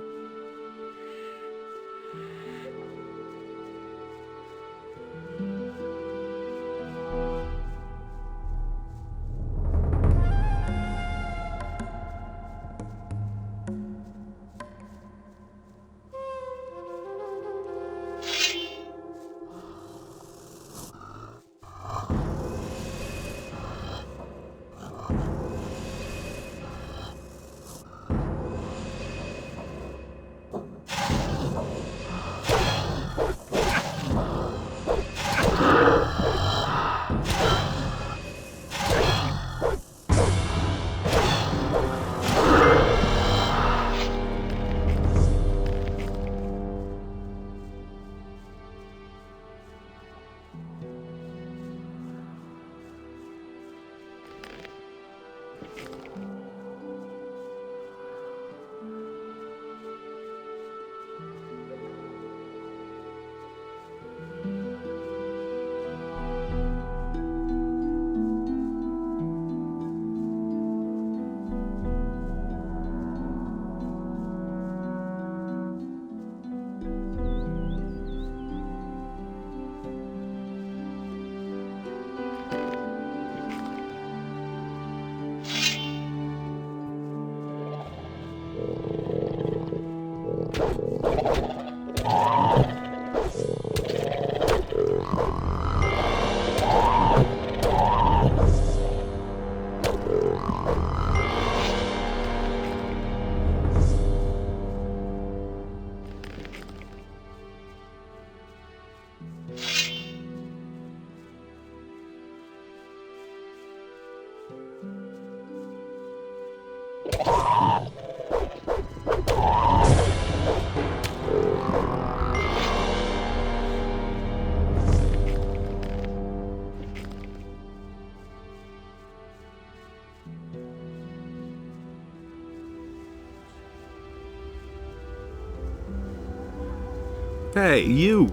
[SPEAKER 3] Hey, you!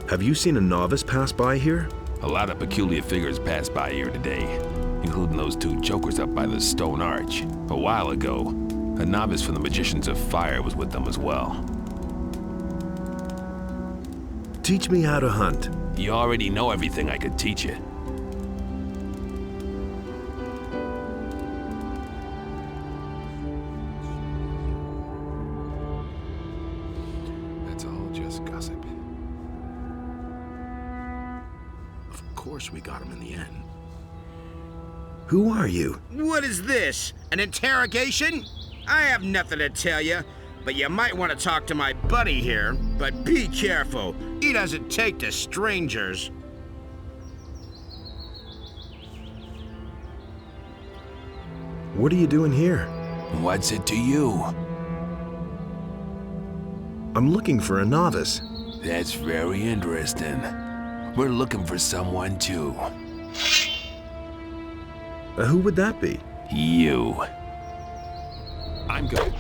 [SPEAKER 3] Have you seen a novice pass by here?
[SPEAKER 4] A lot of peculiar figures passed by here today, including those two jokers up by the stone arch. A while ago, a novice from the Magicians of Fire was with them as well.
[SPEAKER 3] Teach me how to hunt.
[SPEAKER 4] You already know everything I could teach you. That's all just gossip.
[SPEAKER 9] Of course we got him in the end.
[SPEAKER 3] Who are you?
[SPEAKER 9] What is this? An interrogation? I have nothing to tell you, but you might want to talk to my buddy here. But be careful. He doesn't take to strangers.
[SPEAKER 3] What are you doing here?
[SPEAKER 4] What's it to you?
[SPEAKER 3] I'm looking for a novice.
[SPEAKER 4] That's very interesting. We're looking for someone too.
[SPEAKER 3] Who would that be?
[SPEAKER 4] You. I'm good.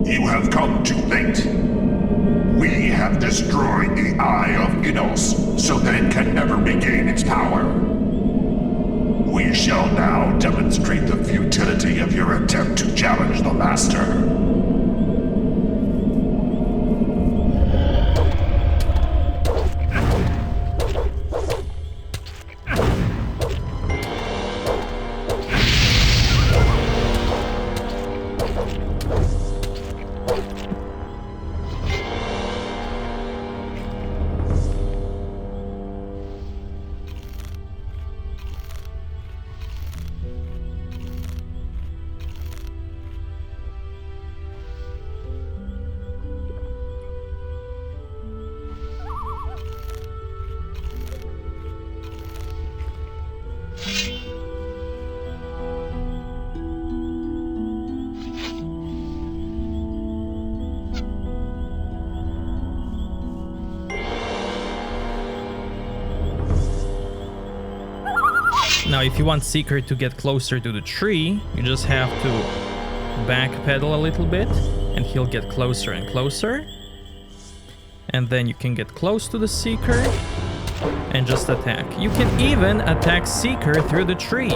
[SPEAKER 16] You have come too late. We have destroyed the Eye of Innos so that it can never regain its power. We shall now demonstrate the futility of your attempt to challenge the Master.
[SPEAKER 1] Now, if you want Seeker to get closer to the tree, you just have to backpedal a little bit, and he'll get closer and closer. And then you can get close to the Seeker and just attack. You can even attack Seeker through the tree.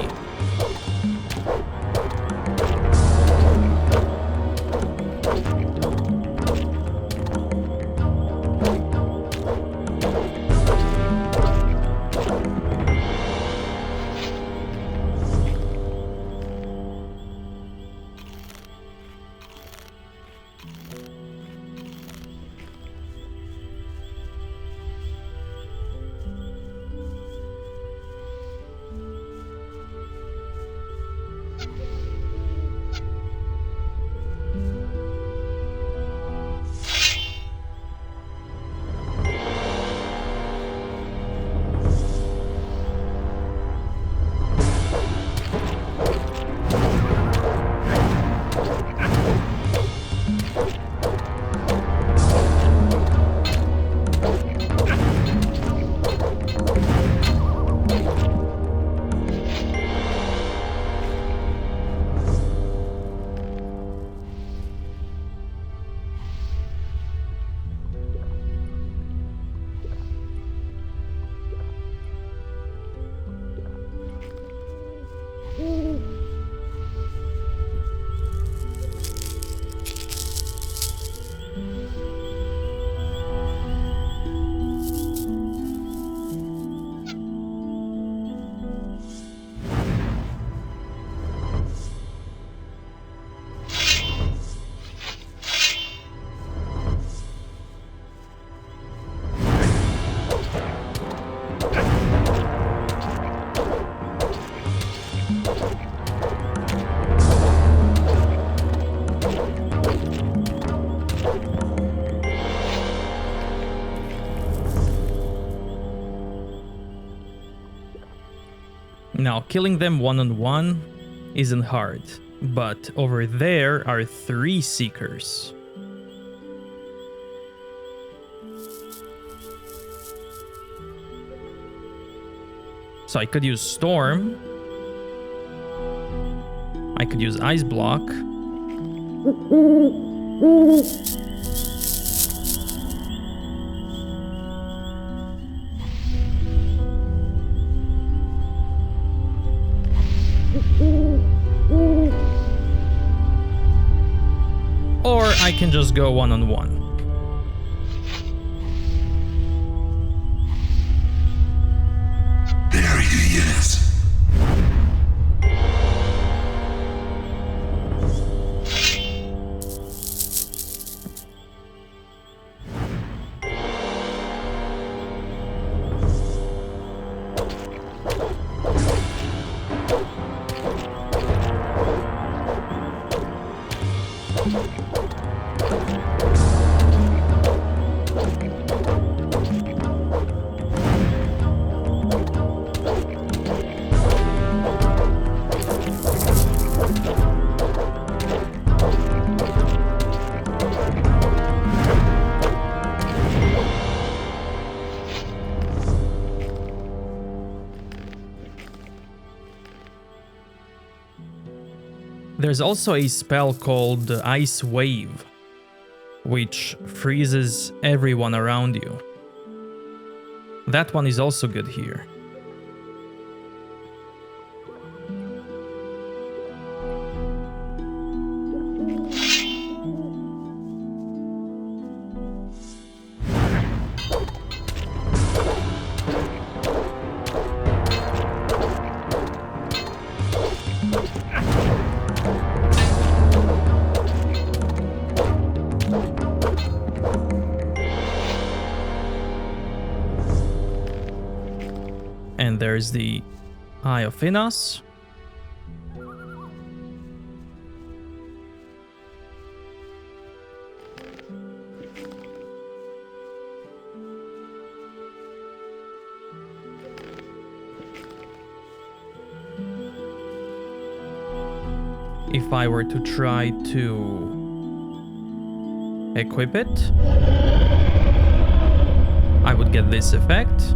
[SPEAKER 1] Now, killing them one-on-one isn't hard, but over there are 3 Seekers. So I could use Storm. I could use Ice Block. Or I can just go one-on-one.
[SPEAKER 16] There he is.
[SPEAKER 1] There's also a spell called Ice Wave, which freezes everyone around you. That one is also good here. And there's the Eye of Innos. If I were to try to equip it, I would get this effect.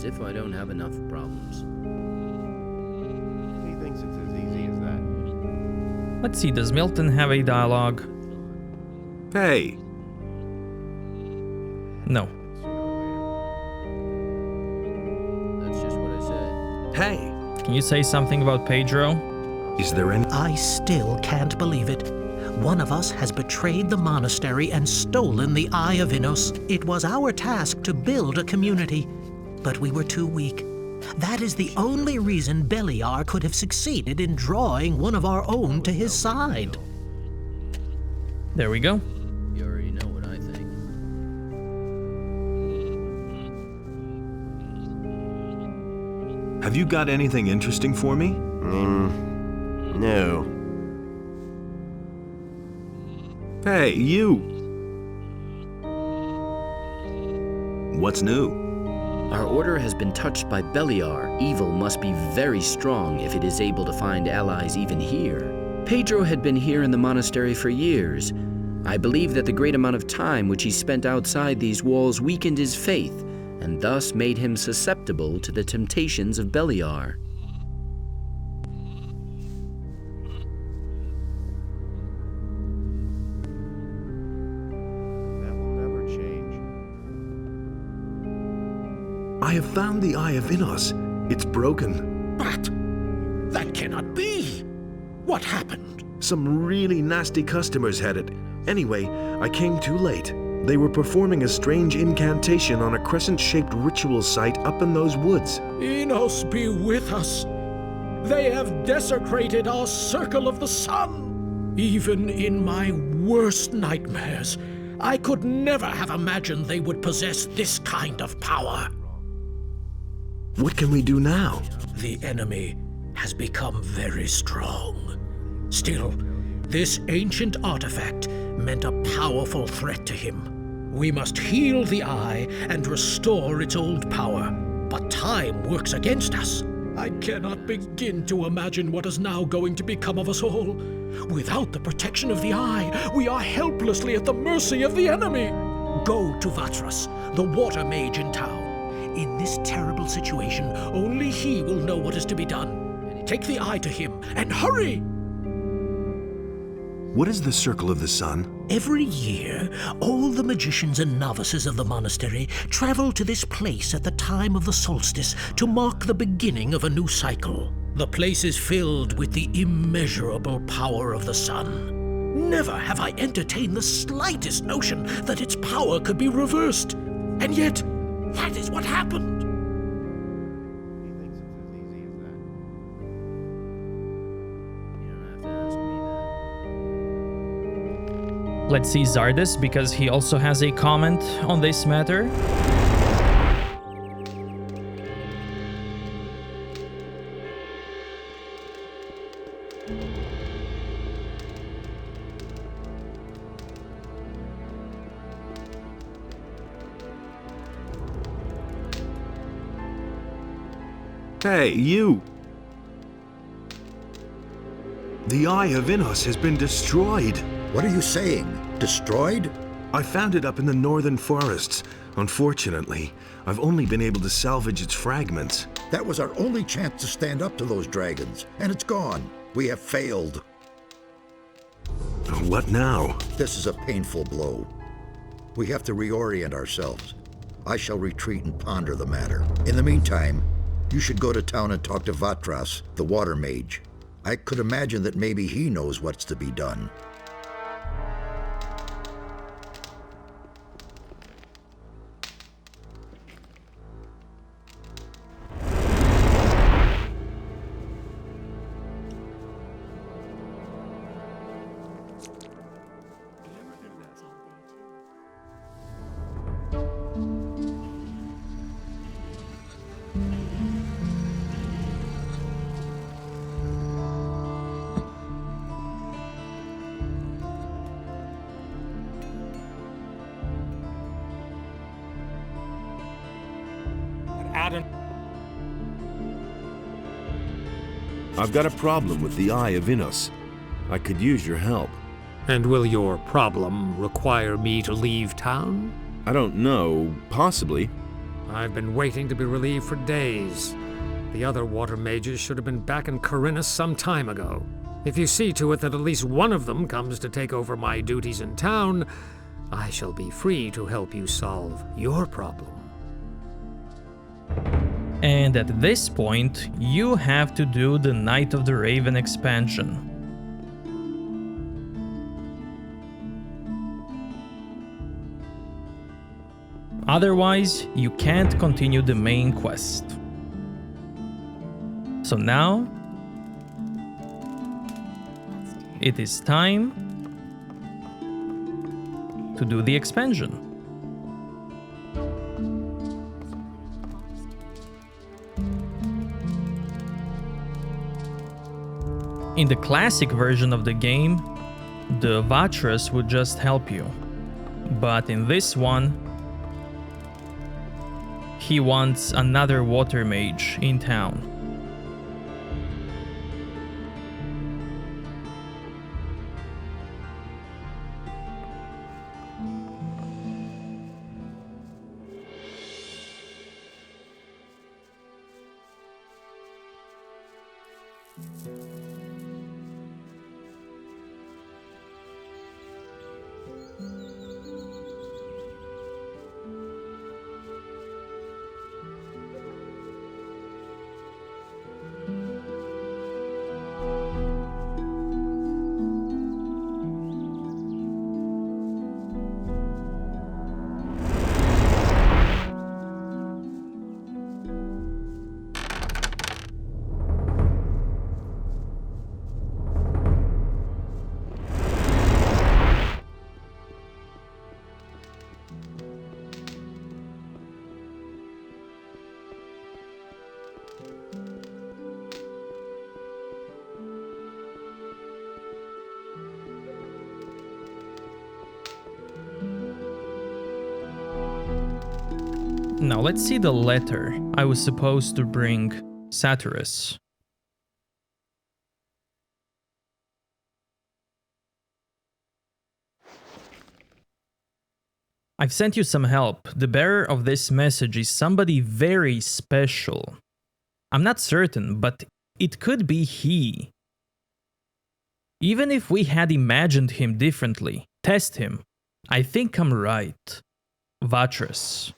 [SPEAKER 2] If I don't have enough problems.
[SPEAKER 5] He thinks it's as easy as that.
[SPEAKER 1] Let's see, does Milton have a dialogue?
[SPEAKER 3] Hey.
[SPEAKER 1] No.
[SPEAKER 2] That's just what I said.
[SPEAKER 3] Hey.
[SPEAKER 1] Can you say something about Pedro?
[SPEAKER 3] Is there any...
[SPEAKER 7] I still can't believe it. One of us has betrayed the monastery and stolen the Eye of Innos. It was our task to build a community, but we were too weak. That is the only reason Beliar could have succeeded in drawing one of our own to his side.
[SPEAKER 1] There we go.
[SPEAKER 2] You already know what I think.
[SPEAKER 3] Have you got anything interesting for me?
[SPEAKER 8] No.
[SPEAKER 3] Hey, you! What's new?
[SPEAKER 2] Our order has been touched by Beliar. Evil must be very strong if it is able to find allies even here. Pedro had been here in the monastery for years. I believe that the great amount of time which he spent outside these walls weakened his faith, and thus made him susceptible to the temptations of Beliar.
[SPEAKER 3] I have found the Eye of Innos. It's broken.
[SPEAKER 7] But that cannot be. What happened?
[SPEAKER 3] Some really nasty customers had it. Anyway, I came too late. They were performing a strange incantation on a crescent-shaped ritual site up in those woods.
[SPEAKER 7] Innos be with us. They have desecrated our circle of the sun. Even in my worst nightmares, I could never have imagined they would possess this kind of power.
[SPEAKER 3] What can we do now?
[SPEAKER 7] The enemy has become very strong. Still, this ancient artifact meant a powerful threat to him. We must heal the eye and restore its old power. But time works against us. I cannot begin to imagine what is now going to become of us all. Without the protection of the eye, we are helplessly at the mercy of the enemy. Go to Vatras, the water mage in town. In this terrible situation, only he will know what is to be done. Take the eye to him, and hurry!
[SPEAKER 3] What is the Circle of the Sun?
[SPEAKER 7] Every year, all the magicians and novices of the monastery travel to this place at the time of the solstice to mark the beginning of a new cycle. The place is filled with the immeasurable power of the sun. Never have I entertained the slightest notion that its power could be reversed. And yet, that is what happened.
[SPEAKER 1] Let's see Zardis, because he also has a comment on this matter.
[SPEAKER 3] Hey, you! The Eye of Innos has been destroyed.
[SPEAKER 6] What are you saying? Destroyed?
[SPEAKER 3] I found it up in the northern forests. Unfortunately, I've only been able to salvage its fragments.
[SPEAKER 6] That was our only chance to stand up to those dragons, and it's gone. We have failed.
[SPEAKER 3] What now?
[SPEAKER 6] This is a painful blow. We have to reorient ourselves. I shall retreat and ponder the matter. In the meantime, you should go to town and talk to Vatras, the water mage. I could imagine that maybe he knows what's to be done.
[SPEAKER 14] I've got a problem with the Eye of Innos. I could use your help.
[SPEAKER 17] And will your problem require me to leave town?
[SPEAKER 14] I don't know. Possibly.
[SPEAKER 17] I've been waiting to be relieved for days. The other water mages should have been back in Corinus some time ago. If you see to it that at least one of them comes to take over my duties in town, I shall be free to help you solve your problem.
[SPEAKER 1] And at this point, you have to do the Night of the Raven expansion. Otherwise, you can't continue the main quest. So now, it is time to do the expansion. In the classic version of the game, the Vatras would just help you. But in this one, he wants another water mage in town. Now let's see the letter I was supposed to bring Satyrus. I've sent you some help. The bearer of this message is somebody very special. I'm not certain, but it could be he. Even if we had imagined him differently, test him. I think I'm right. Vatras.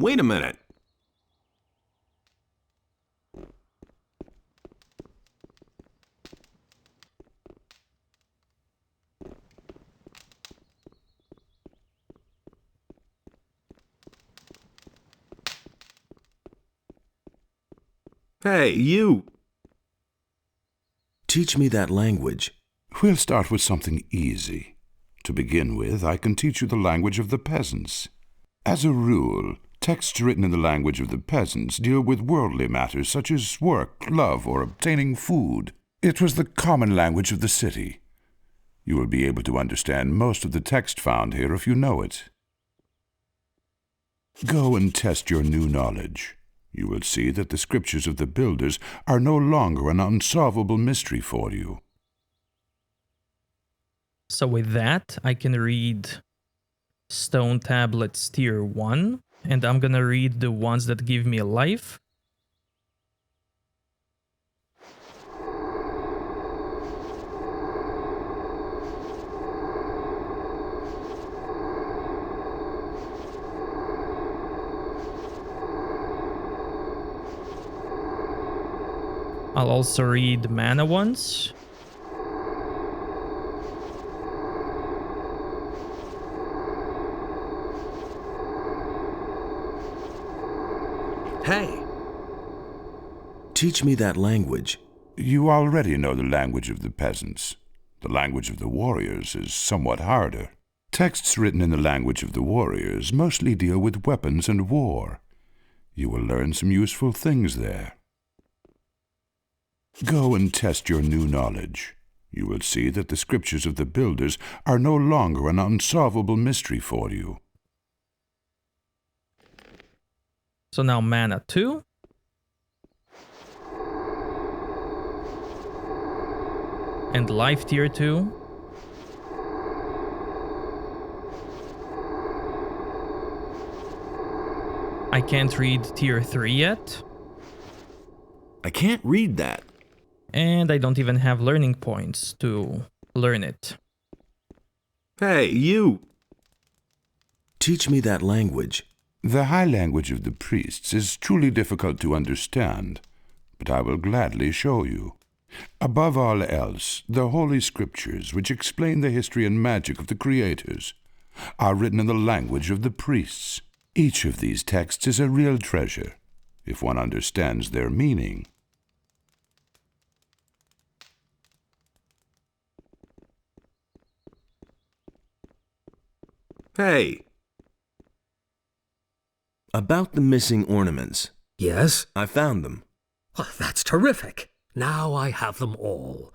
[SPEAKER 14] Wait a minute. Hey, you! Teach me that language.
[SPEAKER 11] We'll start with something easy. To begin with, I can teach you the language of the peasants. As a rule, texts written in the language of the peasants deal with worldly matters such as work, love, or obtaining food. It was the common language of the city. You will be able to understand most of the text found here if you know it. Go and test your new knowledge. You will see that the scriptures of the builders are no longer an unsolvable mystery for you.
[SPEAKER 1] So with that, I can read Stone Tablets Tier 1, and I'm gonna read the ones that give me a life. I'll also read mana ones.
[SPEAKER 14] Hey! Teach me that language.
[SPEAKER 11] You already know the language of the peasants. The language of the warriors is somewhat harder. Texts written in the language of the warriors mostly deal with weapons and war. You will learn some useful things there. Go and test your new knowledge. You will see that the scriptures of the builders are no longer an unsolvable mystery for you.
[SPEAKER 1] So now mana 2. And life tier 2. I can't read tier 3 yet.
[SPEAKER 14] I can't read that.
[SPEAKER 1] And I don't even have learning points to learn it.
[SPEAKER 14] Hey, you! Teach me that language.
[SPEAKER 11] The high language of the priests is truly difficult to understand, but I will gladly show you. Above all else, the Holy Scriptures, which explain the history and magic of the creators, are written in the language of the priests. Each of these texts is a real treasure, if one understands their meaning.
[SPEAKER 14] Hey! About the missing ornaments.
[SPEAKER 15] Yes?
[SPEAKER 14] I found them.
[SPEAKER 15] Oh, that's terrific. Now I have them all.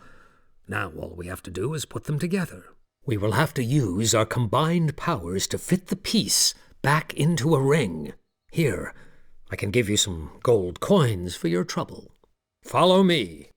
[SPEAKER 15] Now all we have to do is put them together. We will have to use our combined powers to fit the piece back into a ring. Here, I can give you some gold coins for your trouble. Follow me.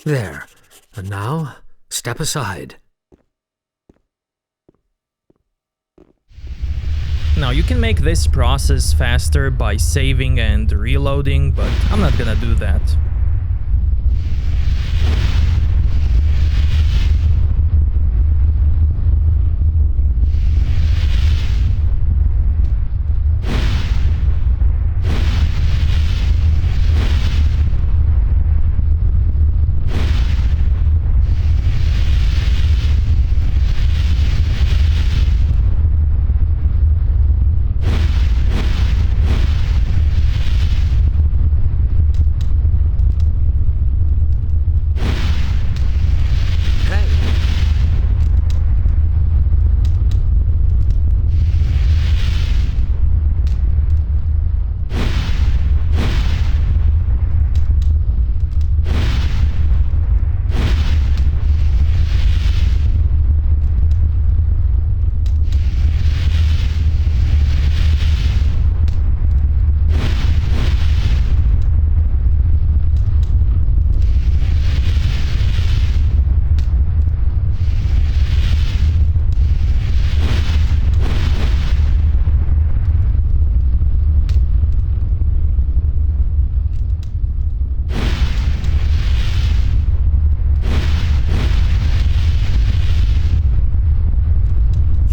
[SPEAKER 17] There. And now, step aside.
[SPEAKER 1] Now you can make this process faster by saving and reloading, but I'm not gonna do that.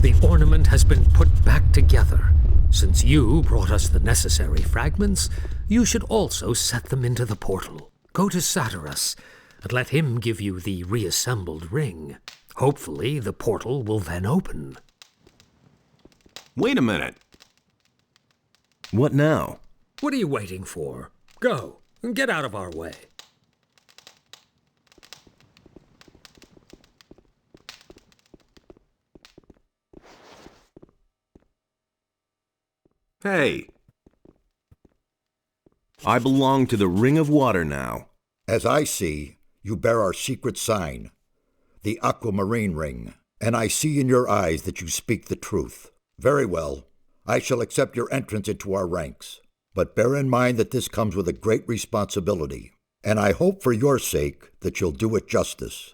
[SPEAKER 17] The ornament has been put back together. Since you brought us the necessary fragments, you should also set them into the portal. Go to Satyrus and let him give you the reassembled ring. Hopefully, the portal will then open.
[SPEAKER 14] Wait a minute. What now?
[SPEAKER 17] What are you waiting for? Go, and get out of our way.
[SPEAKER 14] Hey. I belong to the Ring of Water now.
[SPEAKER 6] As I see, you bear our secret sign, the aquamarine ring, and I see in your eyes that you speak the truth. Very well. I shall accept your entrance into our ranks. But bear in mind that this comes with a great responsibility, and I hope for your sake that you'll do it justice.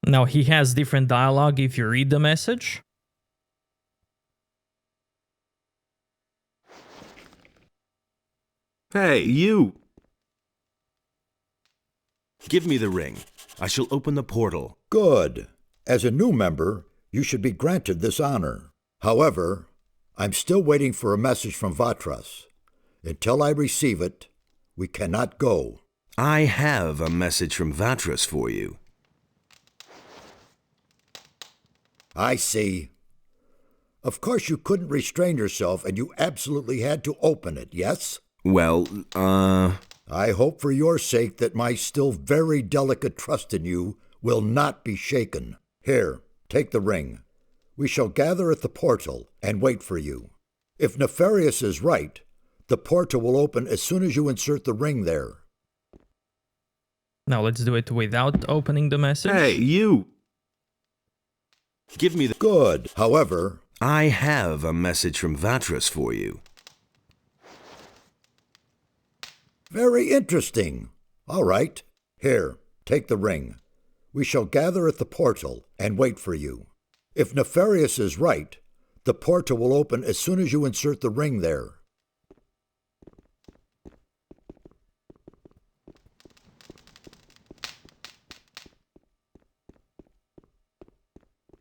[SPEAKER 1] Now he has different dialogue if you read the message.
[SPEAKER 14] Hey, you! Give me the ring. I shall open the portal.
[SPEAKER 6] Good. As a new member, you should be granted this honor. However, I'm still waiting for a message from Vatras. Until I receive it, we cannot go.
[SPEAKER 14] I have a message from Vatras for you.
[SPEAKER 6] I see. Of course you couldn't restrain yourself and you absolutely had to open it, yes?
[SPEAKER 14] Well,
[SPEAKER 6] I hope for your sake that my still very delicate trust in you will not be shaken. Here, take the ring. We shall gather at the portal and wait for you. If Nefarious is right, the portal will open as soon as you insert the ring there.
[SPEAKER 1] Now let's do it without opening the message.
[SPEAKER 14] Hey, you! Give me the...
[SPEAKER 6] Good. However,
[SPEAKER 14] I have a message from Vatras for you.
[SPEAKER 6] Very interesting. All right. Here, take the ring. We shall gather at the portal and wait for you. If Nefarious is right, the portal will open as soon as you insert the ring there.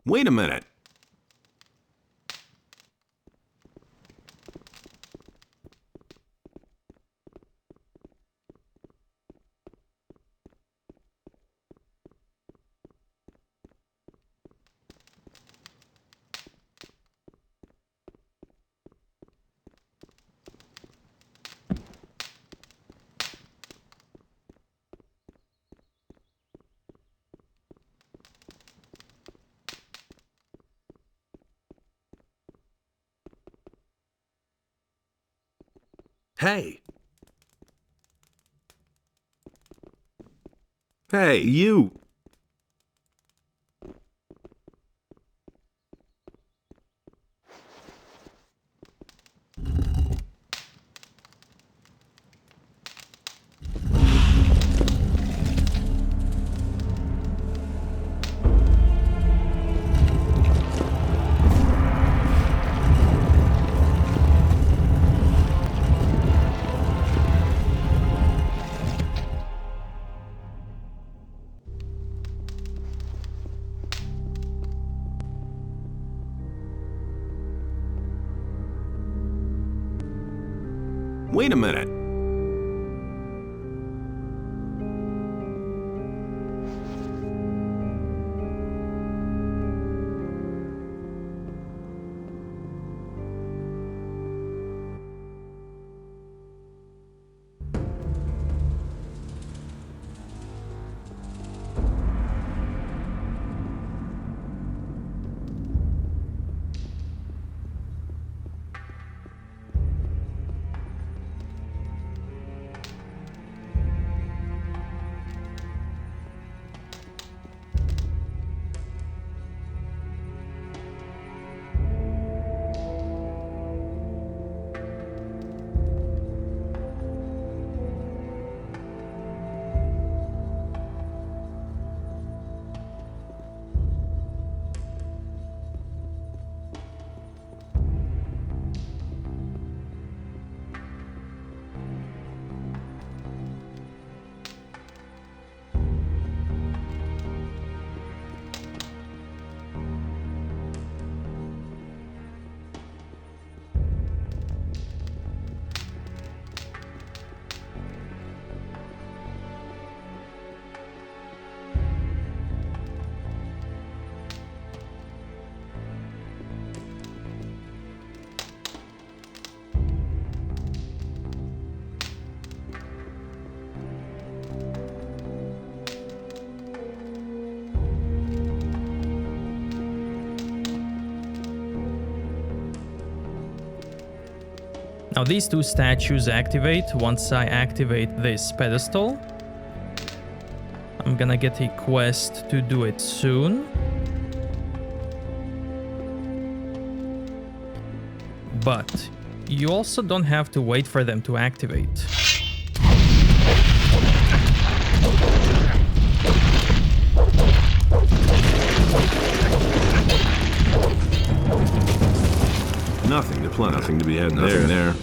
[SPEAKER 14] Wait a minute. Hey! Hey, you! Wait a minute.
[SPEAKER 1] Now these two statues activate once I activate this pedestal. I'm gonna get a quest to do it soon. But you also don't have to wait for them to activate.
[SPEAKER 14] Nothing to be had there.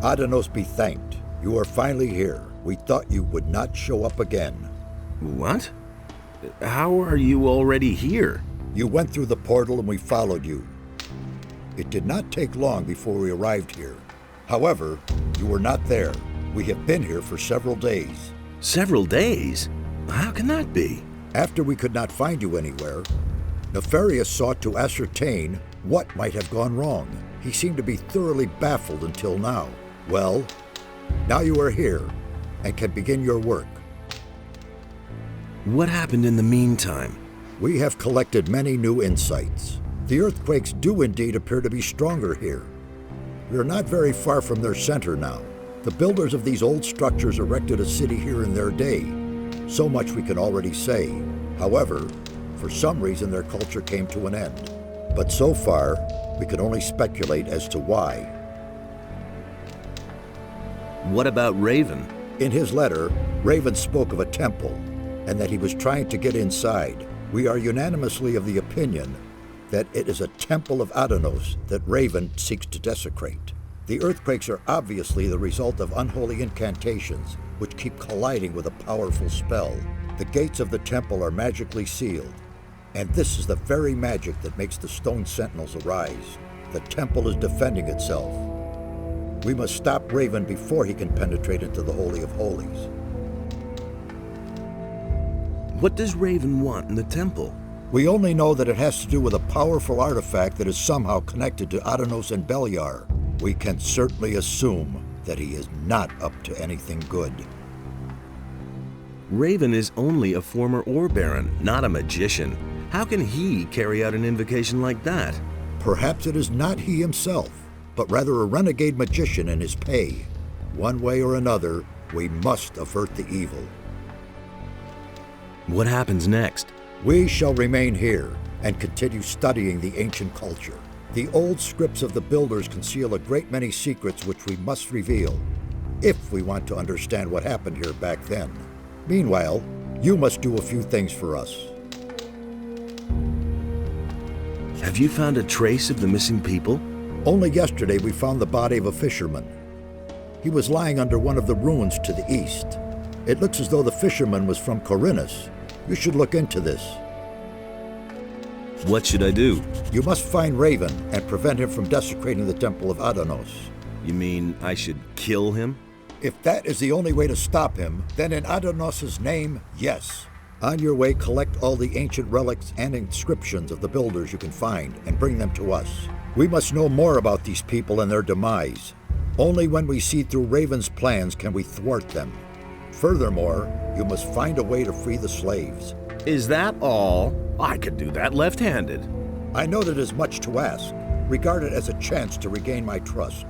[SPEAKER 6] Adenos be thanked. You are finally here. We thought you would not show up again.
[SPEAKER 14] What? How are you already here?
[SPEAKER 6] You went through the portal and we followed you. It did not take long before we arrived here. However, you were not there. We have been here for several days.
[SPEAKER 14] Several days? How can that be?
[SPEAKER 6] After we could not find you anywhere, Nefarious sought to ascertain what might have gone wrong. He seemed to be thoroughly baffled until now. Well, now you are here and can begin your work.
[SPEAKER 14] What happened in the meantime?
[SPEAKER 6] We have collected many new insights. The earthquakes do indeed appear to be stronger here. We are not very far from their center now. The builders of these old structures erected a city here in their day. So much we can already say. However, for some reason their culture came to an end. But so far, we can only speculate as to why.
[SPEAKER 14] What about Raven?
[SPEAKER 6] In his letter, Raven spoke of a temple and that he was trying to get inside. We are unanimously of the opinion that it is a temple of Adenos that Raven seeks to desecrate. The earthquakes are obviously the result of unholy incantations which keep colliding with a powerful spell. The gates of the temple are magically sealed, and this is the very magic that makes the stone sentinels arise. The temple is defending itself. We must stop Raven before he can penetrate into the Holy of Holies.
[SPEAKER 14] What does Raven want in the temple?
[SPEAKER 6] We only know that it has to do with a powerful artifact that is somehow connected to Adenos and Beliar. We can certainly assume that he is not up to anything good.
[SPEAKER 14] Raven is only a former Ore Baron, not a magician. How can he carry out an invocation like that?
[SPEAKER 6] Perhaps it is not he himself, but rather a renegade magician in his pay. One way or another, we must avert the evil.
[SPEAKER 14] What happens next?
[SPEAKER 6] We shall remain here and continue studying the ancient culture. The old scripts of the builders conceal a great many secrets which we must reveal, if we want to understand what happened here back then. Meanwhile, you must do a few things for us.
[SPEAKER 14] Have you found a trace of the missing people?
[SPEAKER 6] Only yesterday we found the body of a fisherman. He was lying under one of the ruins to the east. It looks as though the fisherman was from Corinus. You should look into this.
[SPEAKER 14] What should I do?
[SPEAKER 6] You must find Raven and prevent him from desecrating the Temple of Innos.
[SPEAKER 14] You mean I should kill him?
[SPEAKER 6] If that is the only way to stop him, then in Innos' name, yes. On your way, collect all the ancient relics and inscriptions of the builders you can find and bring them to us. We must know more about these people and their demise. Only when we see through Raven's plans can we thwart them. Furthermore, you must find a way to free the slaves.
[SPEAKER 14] Is that all? I could do that left-handed.
[SPEAKER 6] I know that is much to ask. Regard it as a chance to regain my trust.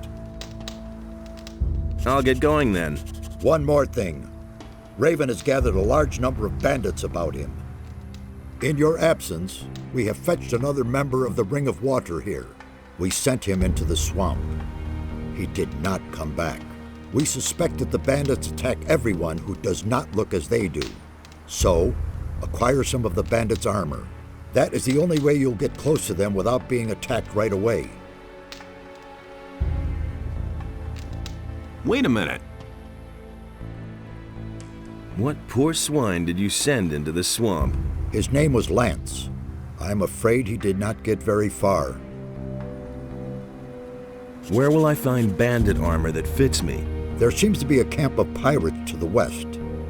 [SPEAKER 14] I'll get going then.
[SPEAKER 6] One more thing. Raven has gathered a large number of bandits about him. In your absence, we have fetched another member of the Ring of Water here. We sent him into the swamp. He did not come back. We suspect that the bandits attack everyone who does not look as they do. So, acquire some of the bandits' armor. That is the only way you'll get close to them without being attacked right away.
[SPEAKER 14] Wait a minute. What poor swine did you send into the swamp?
[SPEAKER 6] His name was Lance. I'm afraid he did not get very far.
[SPEAKER 14] Where will I find bandit armor that fits me?
[SPEAKER 6] There seems to be a camp of pirates to the west.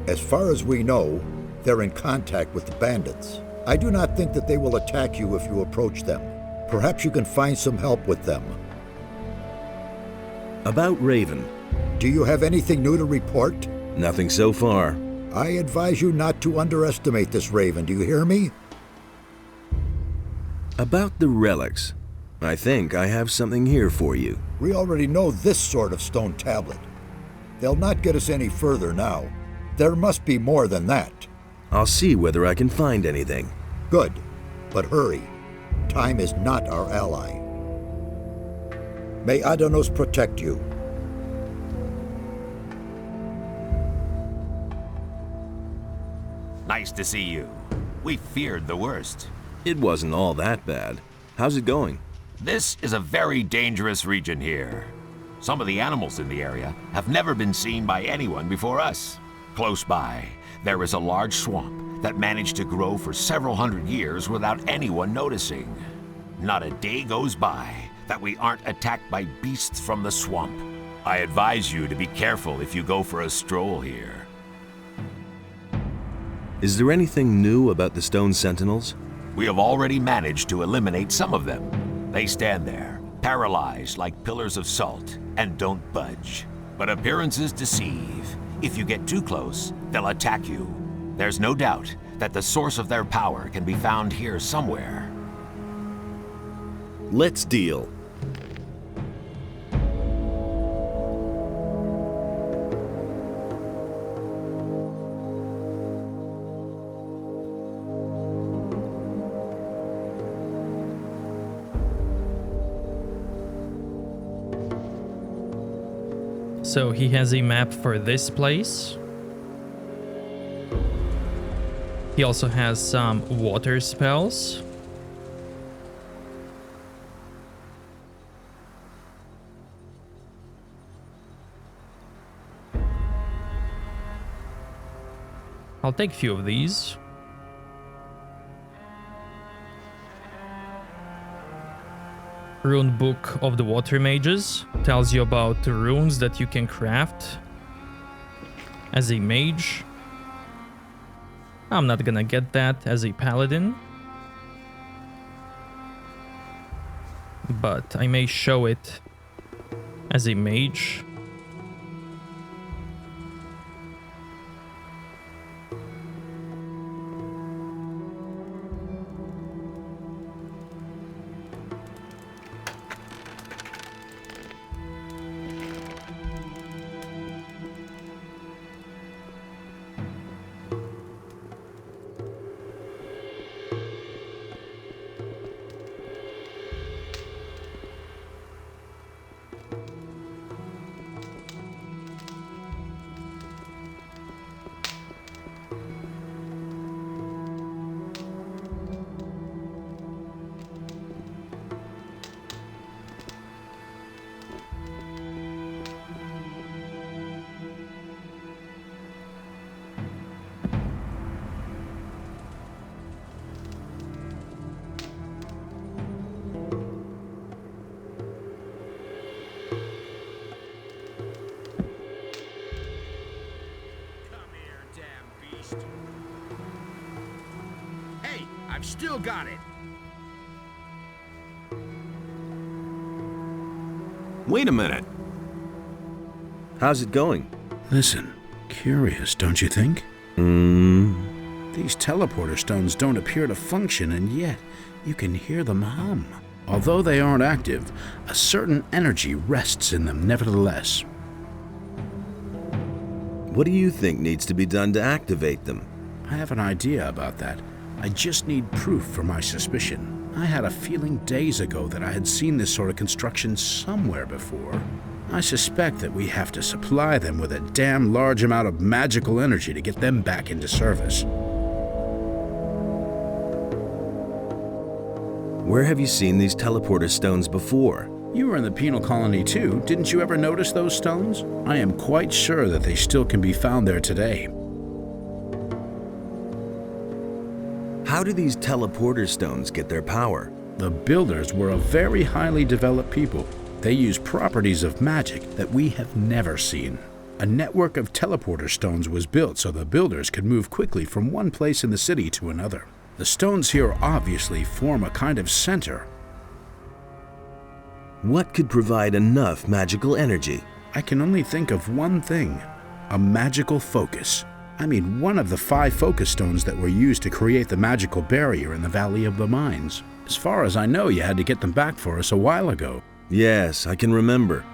[SPEAKER 6] As far as we know, they're in contact with the bandits. I do not think that they will attack you if you approach them. Perhaps you can find some help with them.
[SPEAKER 14] About Raven.
[SPEAKER 6] Do you have anything new to report?
[SPEAKER 14] Nothing so far.
[SPEAKER 6] I advise you not to underestimate this Raven, do you hear me?
[SPEAKER 14] About the relics. I think I have something here for you.
[SPEAKER 6] We already know this sort of stone tablet. They'll not get us any further now. There must be more than that.
[SPEAKER 14] I'll see whether I can find anything.
[SPEAKER 6] Good, but hurry. Time is not our ally. May Innos protect you.
[SPEAKER 18] Nice to see you. We feared the worst.
[SPEAKER 14] It wasn't all that bad. How's it going?
[SPEAKER 18] This is a very dangerous region here. Some of the animals in the area have never been seen by anyone before us. Close by, there is a large swamp that managed to grow for several hundred years without anyone noticing. Not a day goes by that we aren't attacked by beasts from the swamp. I advise you to be careful if you go for a stroll here.
[SPEAKER 14] Is there anything new about the Stone Sentinels?
[SPEAKER 18] We have already managed to eliminate some of them. They stand there, paralyzed like pillars of salt, and don't budge. But appearances deceive. If you get too close, they'll attack you. There's no doubt that the source of their power can be found here somewhere.
[SPEAKER 14] Let's deal.
[SPEAKER 1] So he has a map for this place. He also has some water spells. I'll take a few of these. Rune Book of the Water Mages tells you about the runes that you can craft as a mage. I'm not gonna get that as a paladin, but I may show it as a mage.
[SPEAKER 19] I've still got it.
[SPEAKER 14] Wait a minute. How's it going?
[SPEAKER 19] Listen, curious, don't you think? These teleporter stones don't appear to function, and yet you can hear them hum. Although they aren't active, a certain energy rests in them nevertheless.
[SPEAKER 14] What do you think needs to be done to activate them?
[SPEAKER 19] I have an idea about that. I just need proof for my suspicion. I had a feeling days ago that I had seen this sort of construction somewhere before. I suspect that we have to supply them with a damn large amount of magical energy to get them back into service.
[SPEAKER 14] Where have you seen these teleporter stones before?
[SPEAKER 19] You were in the penal colony too. Didn't you ever notice those stones? I am quite sure that they still can be found there today.
[SPEAKER 14] How do these teleporter stones get their power?
[SPEAKER 19] The builders were a very highly developed people. They use properties of magic that we have never seen. A network of teleporter stones was built so the builders could move quickly from one place in the city to another. The stones here obviously form a kind of center.
[SPEAKER 14] What could provide enough magical energy?
[SPEAKER 19] I can only think of one thing: a magical focus. I mean, one of the 5 focus stones that were used to create the magical barrier in the Valley of the Mines. As far as I know, you had to get them back for us a while ago.
[SPEAKER 14] Yes, I can remember.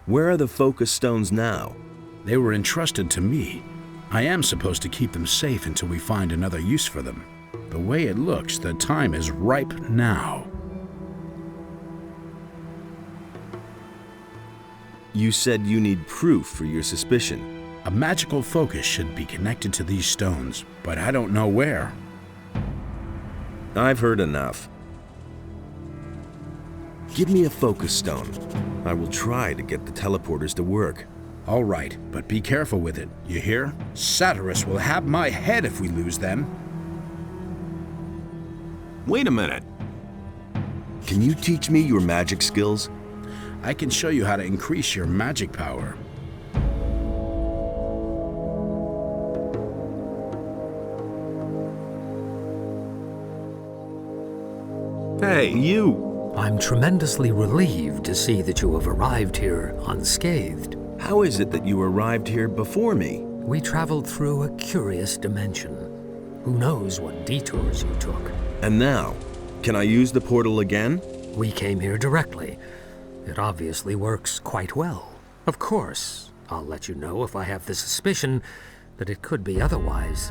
[SPEAKER 14] Where are the focus stones now?
[SPEAKER 19] They were entrusted to me. I am supposed to keep them safe until we find another use for them. The way it looks, the time is ripe now.
[SPEAKER 14] You said you need proof for your suspicion.
[SPEAKER 19] A magical focus should be connected to these stones, but I don't know where.
[SPEAKER 14] I've heard enough. Give me a focus stone. I will try to get the teleporters to work.
[SPEAKER 19] All right, but be careful with it, you hear? Satyrus will have my head if we lose them.
[SPEAKER 14] Wait a minute. Can you teach me your magic skills?
[SPEAKER 19] I can show you how to increase your magic power.
[SPEAKER 14] Hey, you!
[SPEAKER 7] I'm tremendously relieved to see that you have arrived here unscathed.
[SPEAKER 14] How is it that you arrived here before me?
[SPEAKER 7] We traveled through a curious dimension. Who knows what detours you took?
[SPEAKER 14] And now, can I use the portal again?
[SPEAKER 7] We came here directly. It obviously works quite well. Of course, I'll let you know if I have the suspicion that it could be otherwise.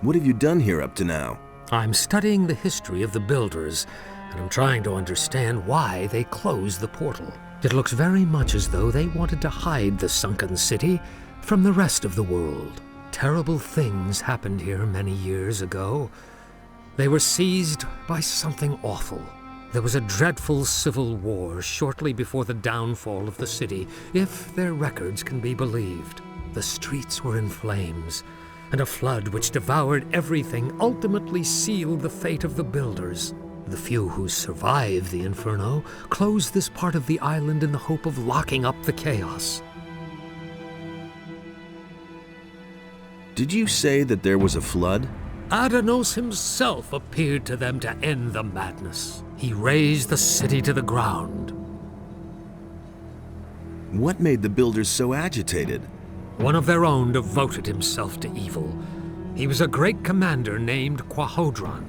[SPEAKER 14] What have you done here up to now?
[SPEAKER 7] I'm studying the history of the builders, and I'm trying to understand why they closed the portal. It looks very much as though they wanted to hide the sunken city from the rest of the world. Terrible things happened here many years ago. They were seized by something awful. There was a dreadful civil war shortly before the downfall of the city, if their records can be believed. The streets were in flames, and a flood which devoured everything ultimately sealed the fate of the builders. The few who survived the inferno closed this part of the island in the hope of locking up the chaos.
[SPEAKER 14] Did you say that there was a flood?
[SPEAKER 7] Adonos himself appeared to them to end the madness. He razed the city to the ground.
[SPEAKER 14] What made the builders so agitated?
[SPEAKER 7] One of their own devoted himself to evil. He was a great commander named Quahodron.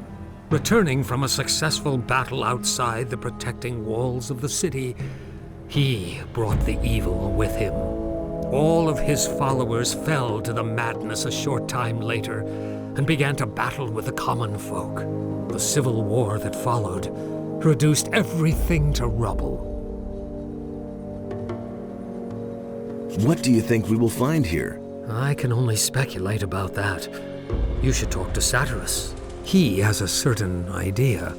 [SPEAKER 7] Returning from a successful battle outside the protecting walls of the city, he brought the evil with him. All of his followers fell to the madness a short time later and began to battle with the common folk. The civil war that followed reduced everything to rubble.
[SPEAKER 14] What do you think we will find here?
[SPEAKER 7] I can only speculate about that. You should talk to Satyrus. He has a certain idea.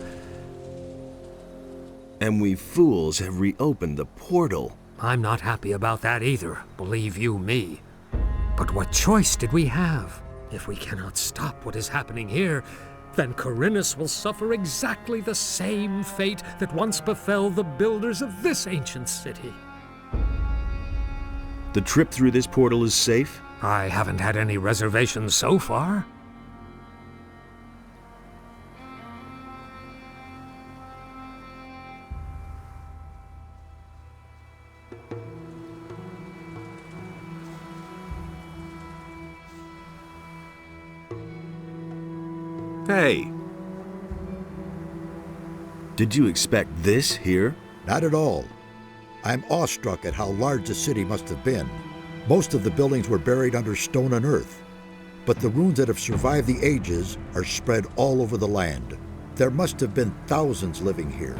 [SPEAKER 14] And we fools have reopened the portal.
[SPEAKER 7] I'm not happy about that either, believe you me. But what choice did we have? If we cannot stop what is happening here, then Corinus will suffer exactly the same fate that once befell the builders of this ancient city.
[SPEAKER 14] The trip through this portal is safe?
[SPEAKER 17] I haven't had any reservations so far.
[SPEAKER 14] Hey! Did you expect this here?
[SPEAKER 6] Not at all. I'm awestruck at how large the city must have been. Most of the buildings were buried under stone and earth, but the ruins that have survived the ages are spread all over the land. There must have been thousands living here.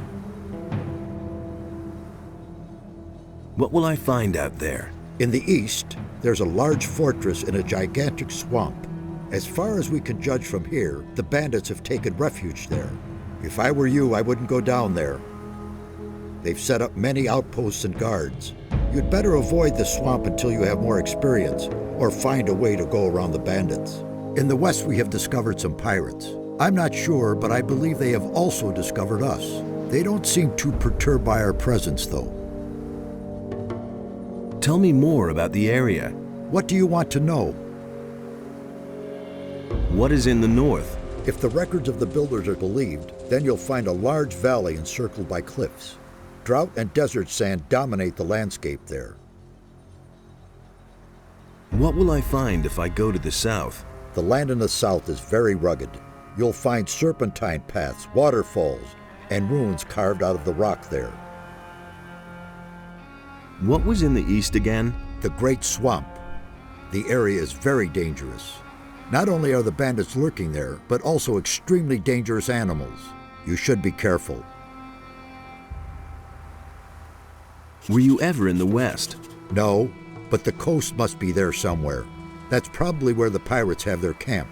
[SPEAKER 14] What will I find out there?
[SPEAKER 6] In the east, there's a large fortress in a gigantic swamp. As far as we can judge from here, the bandits have taken refuge there. If I were you, I wouldn't go down there. They've set up many outposts and guards. You'd better avoid the swamp until you have more experience, or find a way to go around the bandits. In the west, we have discovered some pirates. I'm not sure, but I believe they have also discovered us. They don't seem too perturbed by our presence, though.
[SPEAKER 14] Tell me more about the area.
[SPEAKER 6] What do you want to know?
[SPEAKER 14] What is in the north?
[SPEAKER 6] If the records of the builders are believed, then you'll find a large valley encircled by cliffs. Drought and desert sand dominate the landscape there.
[SPEAKER 14] What will I find if I go to the south?
[SPEAKER 6] The land in the south is very rugged. You'll find serpentine paths, waterfalls, and ruins carved out of the rock there.
[SPEAKER 14] What was in the east again?
[SPEAKER 6] The Great Swamp. The area is very dangerous. Not only are the bandits lurking there, but also extremely dangerous animals. You should be careful.
[SPEAKER 14] Were you ever in the west?
[SPEAKER 6] No, but the coast must be there somewhere. That's probably where the pirates have their camp.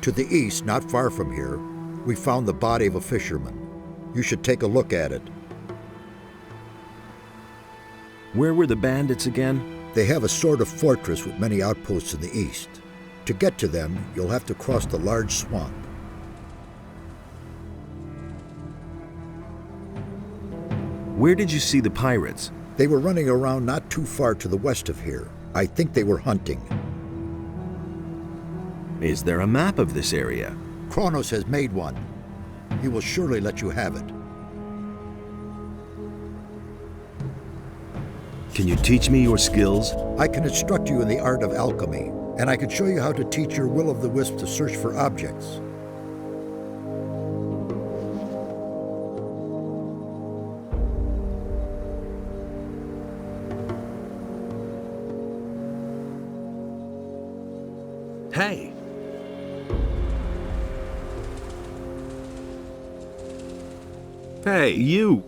[SPEAKER 6] To the east, not far from here, we found the body of a fisherman. You should take a look at it.
[SPEAKER 14] Where were the bandits again?
[SPEAKER 6] They have a sort of fortress with many outposts in the east. To get to them, you'll have to cross the large swamp.
[SPEAKER 14] Where did you see the pirates?
[SPEAKER 6] They were running around not too far to the west of here. I think they were hunting.
[SPEAKER 14] Is there a map of this area?
[SPEAKER 6] Kronos has made one. He will surely let you have it.
[SPEAKER 14] Can you teach me your skills?
[SPEAKER 6] I can instruct you in the art of alchemy, and I can show you how to teach your will-o'-the-wisp to search for objects.
[SPEAKER 14] Hey! Hey, you!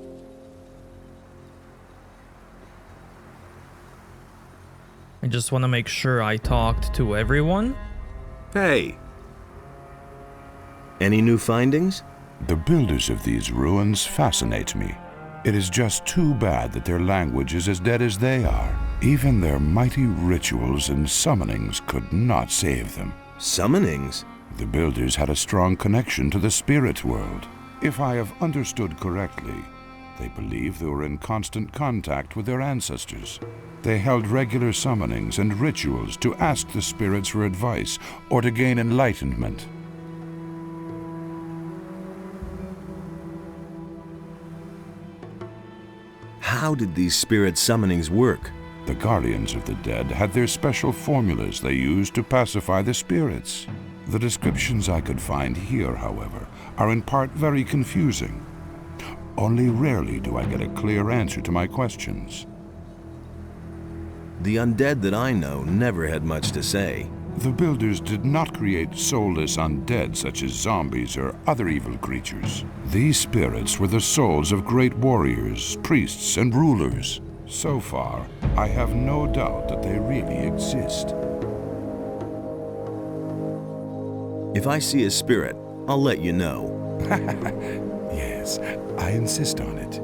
[SPEAKER 1] I just want to make sure I talked to everyone.
[SPEAKER 14] Hey! Any new findings?
[SPEAKER 11] The builders of these ruins fascinate me. It is just too bad that their language is as dead as they are. Even their mighty rituals and summonings could not save them.
[SPEAKER 14] Summonings?
[SPEAKER 11] The builders had a strong connection to the spirit world. If I have understood correctly, they believe they were in constant contact with their ancestors. They held regular summonings and rituals to ask the spirits for advice or to gain enlightenment.
[SPEAKER 14] How did these spirit summonings work?
[SPEAKER 11] The guardians of the dead had their special formulas they used to pacify the spirits. The descriptions I could find here, however, are in part very confusing. Only rarely do I get a clear answer to my questions.
[SPEAKER 14] The undead that I know never had much to say.
[SPEAKER 11] The builders did not create soulless undead such as zombies or other evil creatures. These spirits were the souls of great warriors, priests, and rulers. So far, I have no doubt that they really exist.
[SPEAKER 14] If I see a spirit, I'll let you know.
[SPEAKER 11] Yes, I insist on it.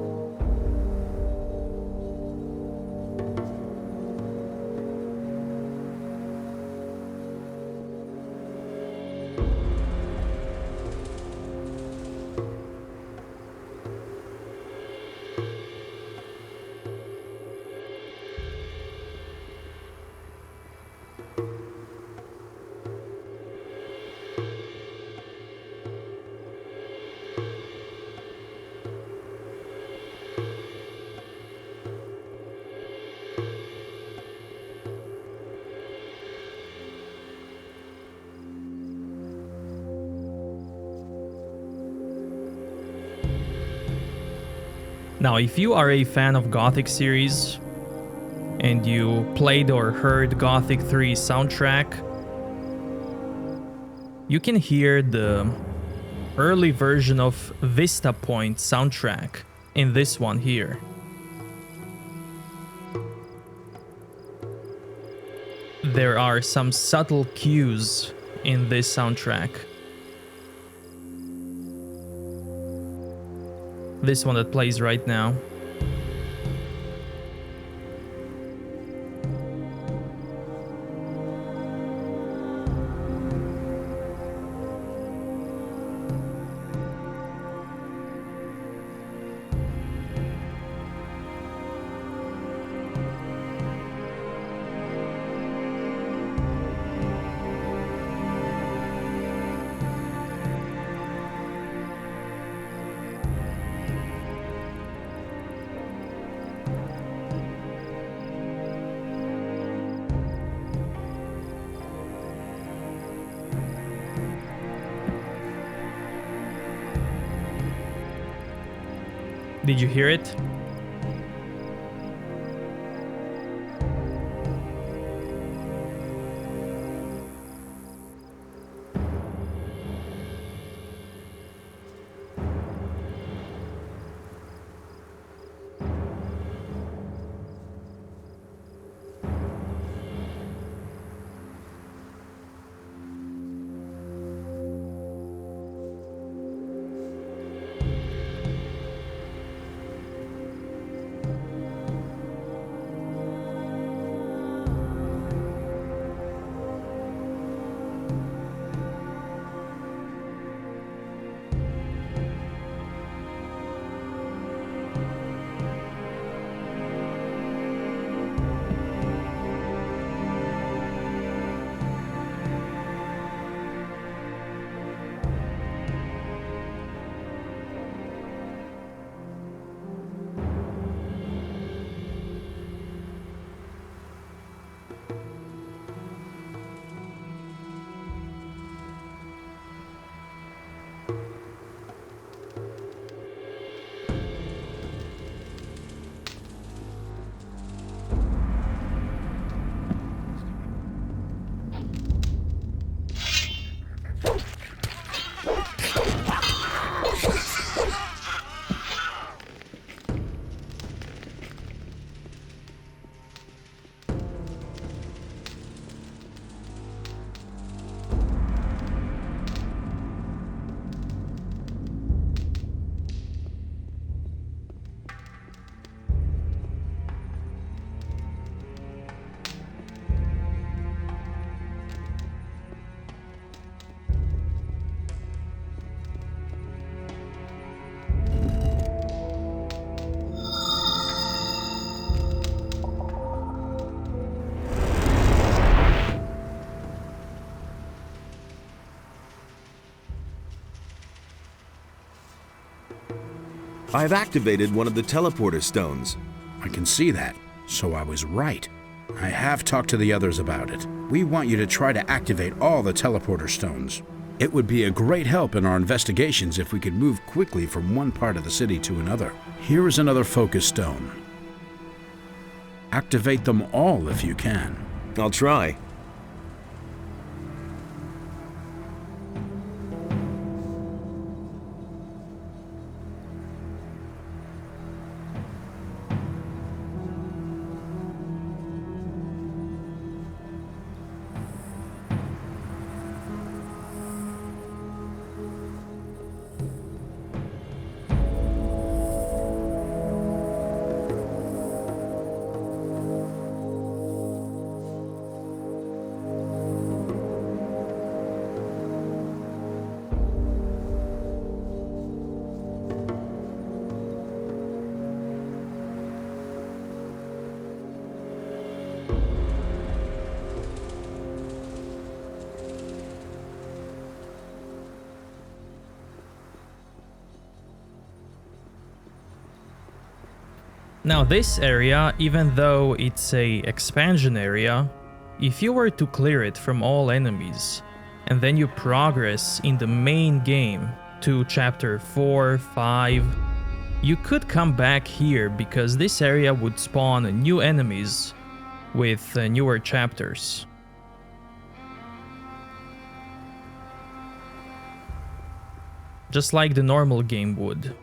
[SPEAKER 1] Now, if you are a fan of Gothic series, and you played or heard Gothic 3 soundtrack, you can hear the early version of Vista Point soundtrack in this one here. There are some subtle cues in this soundtrack. This one that plays right now. Did you hear it?
[SPEAKER 14] I've activated one of the teleporter stones.
[SPEAKER 19] I can see that, so I was right. I have talked to the others about it. We want you to try to activate all the teleporter stones. It would be a great help in our investigations if we could move quickly from one part of the city to another. Here is another focus stone. Activate them all if you can.
[SPEAKER 14] I'll try.
[SPEAKER 1] Now this area, even though it's a expansion area, if you were to clear it from all enemies, and then you progress in the main game to chapter 4, 5, You could come back here because this area would spawn new enemies with newer chapters. Just like the normal game would.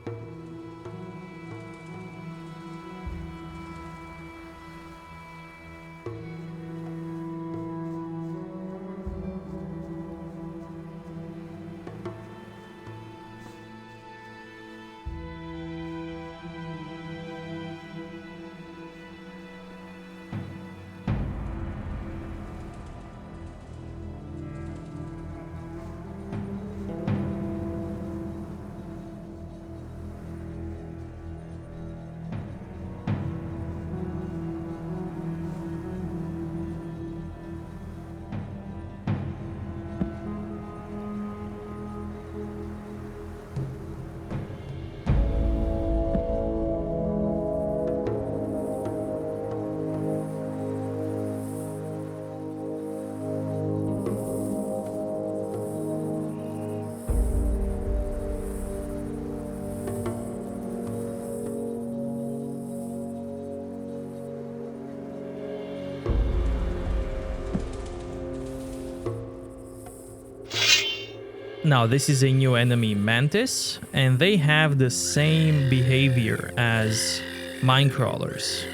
[SPEAKER 1] Now this is a new enemy, Mantis, and they have the same behavior as minecrawlers.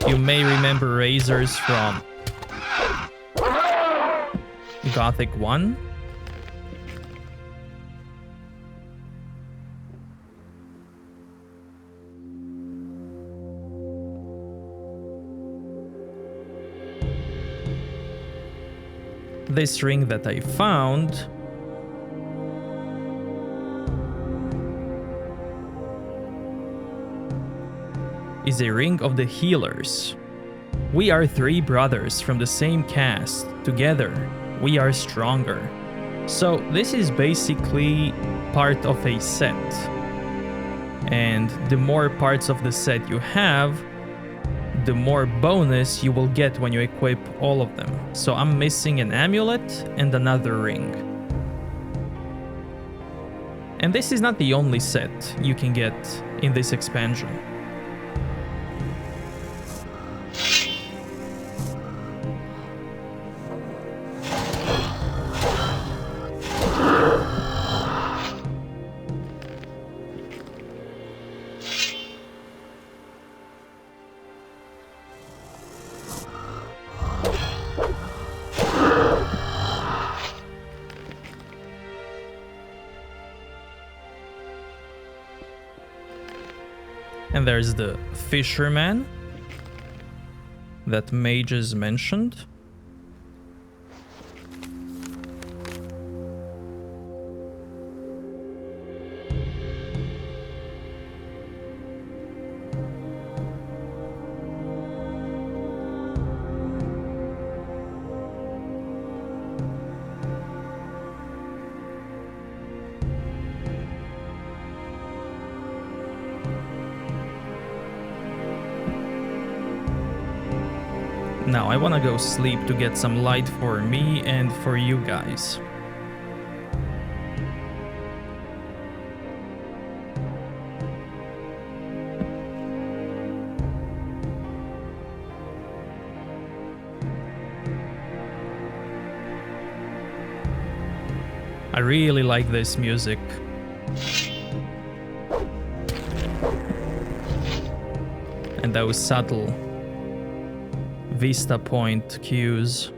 [SPEAKER 1] You may remember razors from Gothic 1. This ring that I found is a ring of the healers. We are 3 brothers from the same caste. Together, we are stronger. So this is basically part of a set. And the more parts of the set you have, the more bonus you will get when you equip all of them. So I'm missing an amulet and another ring. And this is not the only set you can get in this expansion. And there's the fisherman that mages mentioned. Now I wanna go sleep to get some light for me and for you guys. I really like this music. And those subtle vista point cues.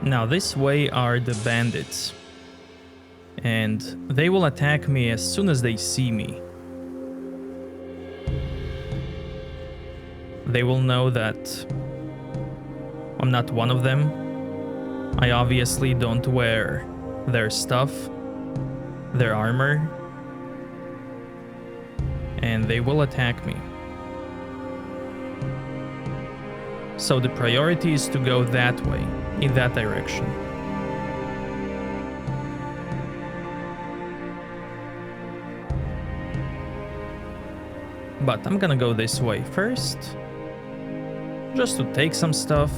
[SPEAKER 1] Now this way are the bandits, and they will attack me as soon as they see me. They will know that I'm not one of them. I obviously don't wear their stuff, their armor, and they will attack me. So the priority is to go that way, in that direction. But I'm gonna go this way first, just to take some stuff.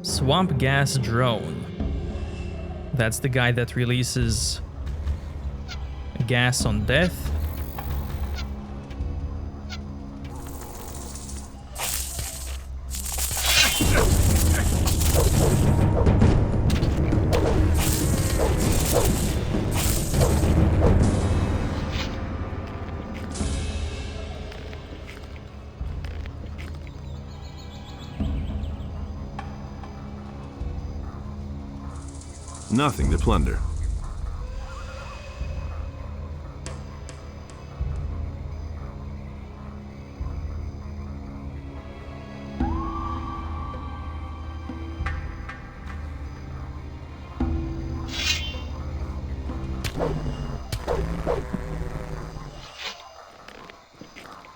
[SPEAKER 1] Swamp gas drone. That's the guy that releases gas on death.
[SPEAKER 3] Nothing to plunder.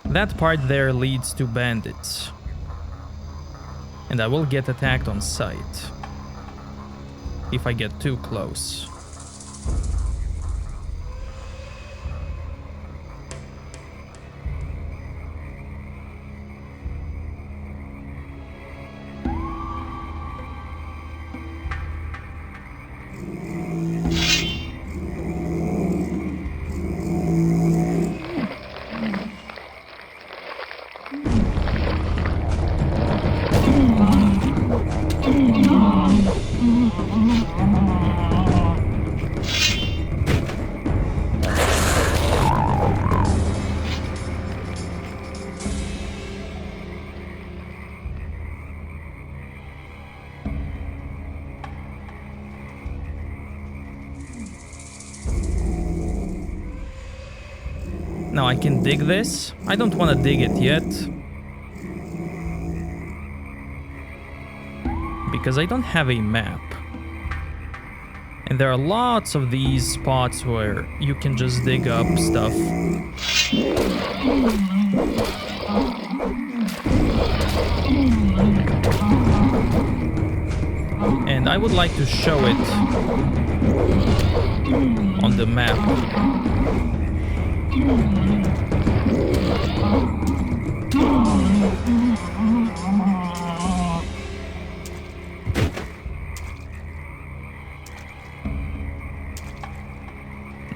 [SPEAKER 1] That part there leads to bandits, and I will get attacked on sight if I get too close. Now I can dig this. I don't want to dig it yet, because I don't have a map. And there are lots of these spots where you can just dig up stuff. And I would like to show it on the map.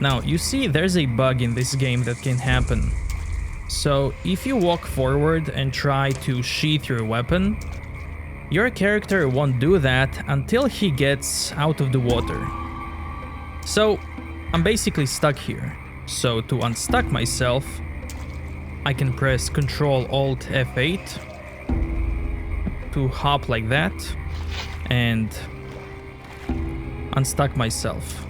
[SPEAKER 1] Now, you see there's a bug in this game that can happen. So, if you walk forward and try to sheath your weapon, your character won't do that until he gets out of the water. So, I'm basically stuck here. So, to unstuck myself, I can press Ctrl-Alt F8 to hop like that and unstuck myself.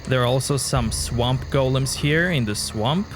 [SPEAKER 1] There are also some swamp golems here in the swamp.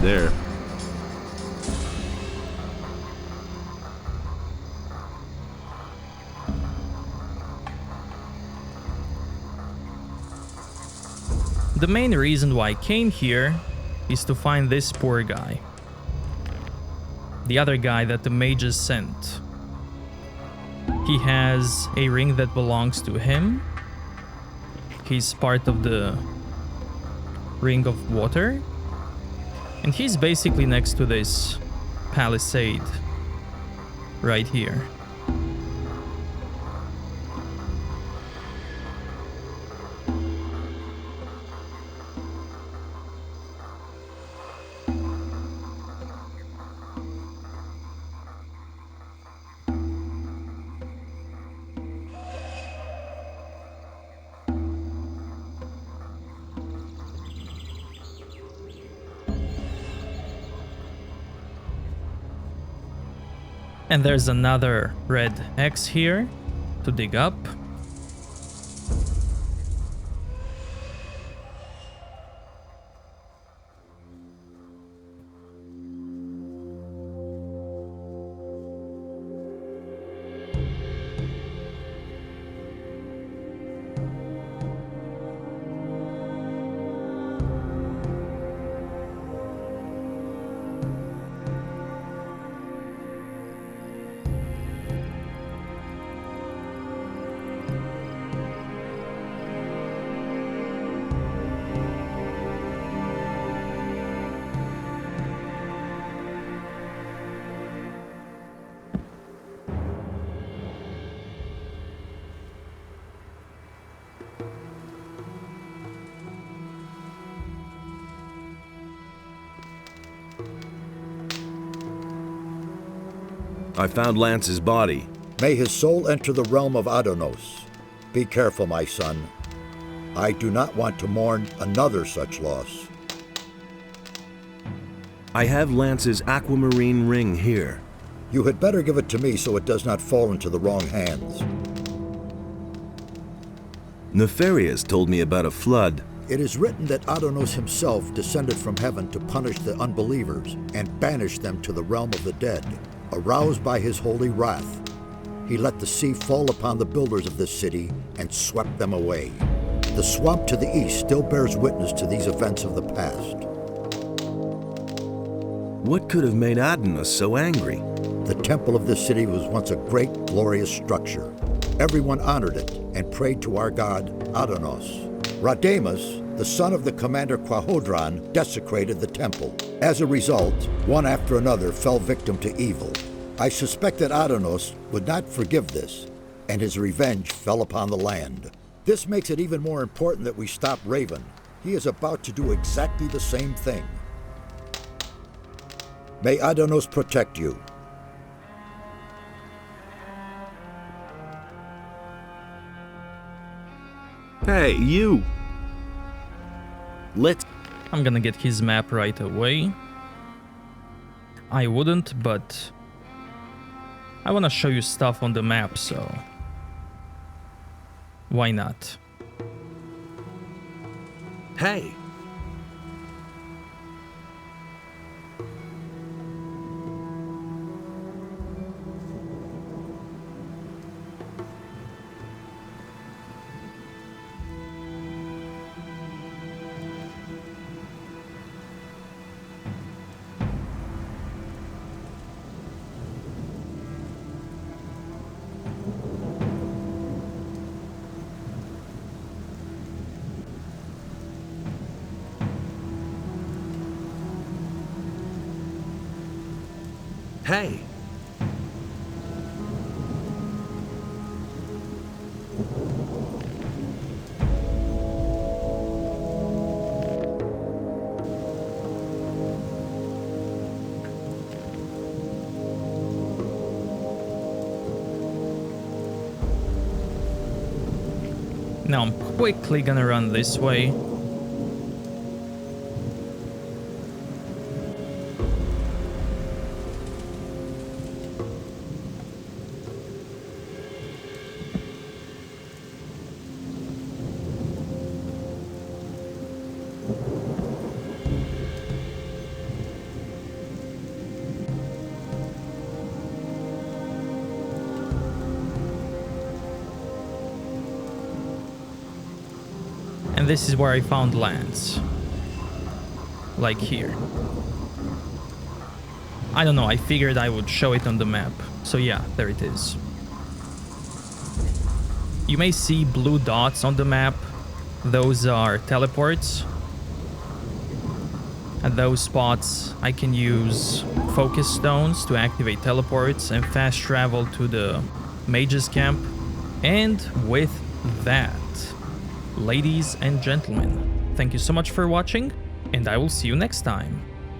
[SPEAKER 3] There.
[SPEAKER 1] The main reason why I came here is to find this poor guy. The other guy that the mages sent. He has a ring that belongs to him. He's part of the Ring of Water. And he's basically next to this palisade right here. And there's another red X here to dig up.
[SPEAKER 3] I found Lance's body.
[SPEAKER 6] May his soul enter the realm of Adonos. Be careful, my son. I do not want to mourn another such loss.
[SPEAKER 14] I have Lance's aquamarine ring here.
[SPEAKER 6] You had better give it to me so it does not fall into the wrong hands.
[SPEAKER 14] Nefarious told me about a flood.
[SPEAKER 6] It is written that Adonos himself descended from heaven to punish the unbelievers and banish them to the realm of the dead. Aroused by his holy wrath, he let the sea fall upon the builders of this city and swept them away. The swamp to the east still bears witness to these events of the past.
[SPEAKER 14] What could have made Adonos so angry?
[SPEAKER 6] The temple of this city was once a great, glorious structure. Everyone honored it and prayed to our god, Adonos. Radamus, the son of the commander Quahodron, desecrated the temple. As a result, one after another fell victim to evil. I suspect that Adonos would not forgive this, and his revenge fell upon the land. This makes it even more important that we stop Raven. He is about to do exactly the same thing. May Adonos protect you.
[SPEAKER 14] Hey, you!
[SPEAKER 1] I'm gonna get his map right away. I wouldn't, but I wanna show you stuff on the map, so why not?
[SPEAKER 14] Hey! Hey!
[SPEAKER 1] Now I'm quickly gonna run this way. And this is where I found lands. Like here. I don't know, I figured I would show it on the map. So yeah, there it is. You may see blue dots on the map. Those are teleports. At those spots, I can use focus stones to activate teleports and fast travel to the mage's camp. And with that, ladies and gentlemen, thank you so much for watching, and I will see you next time.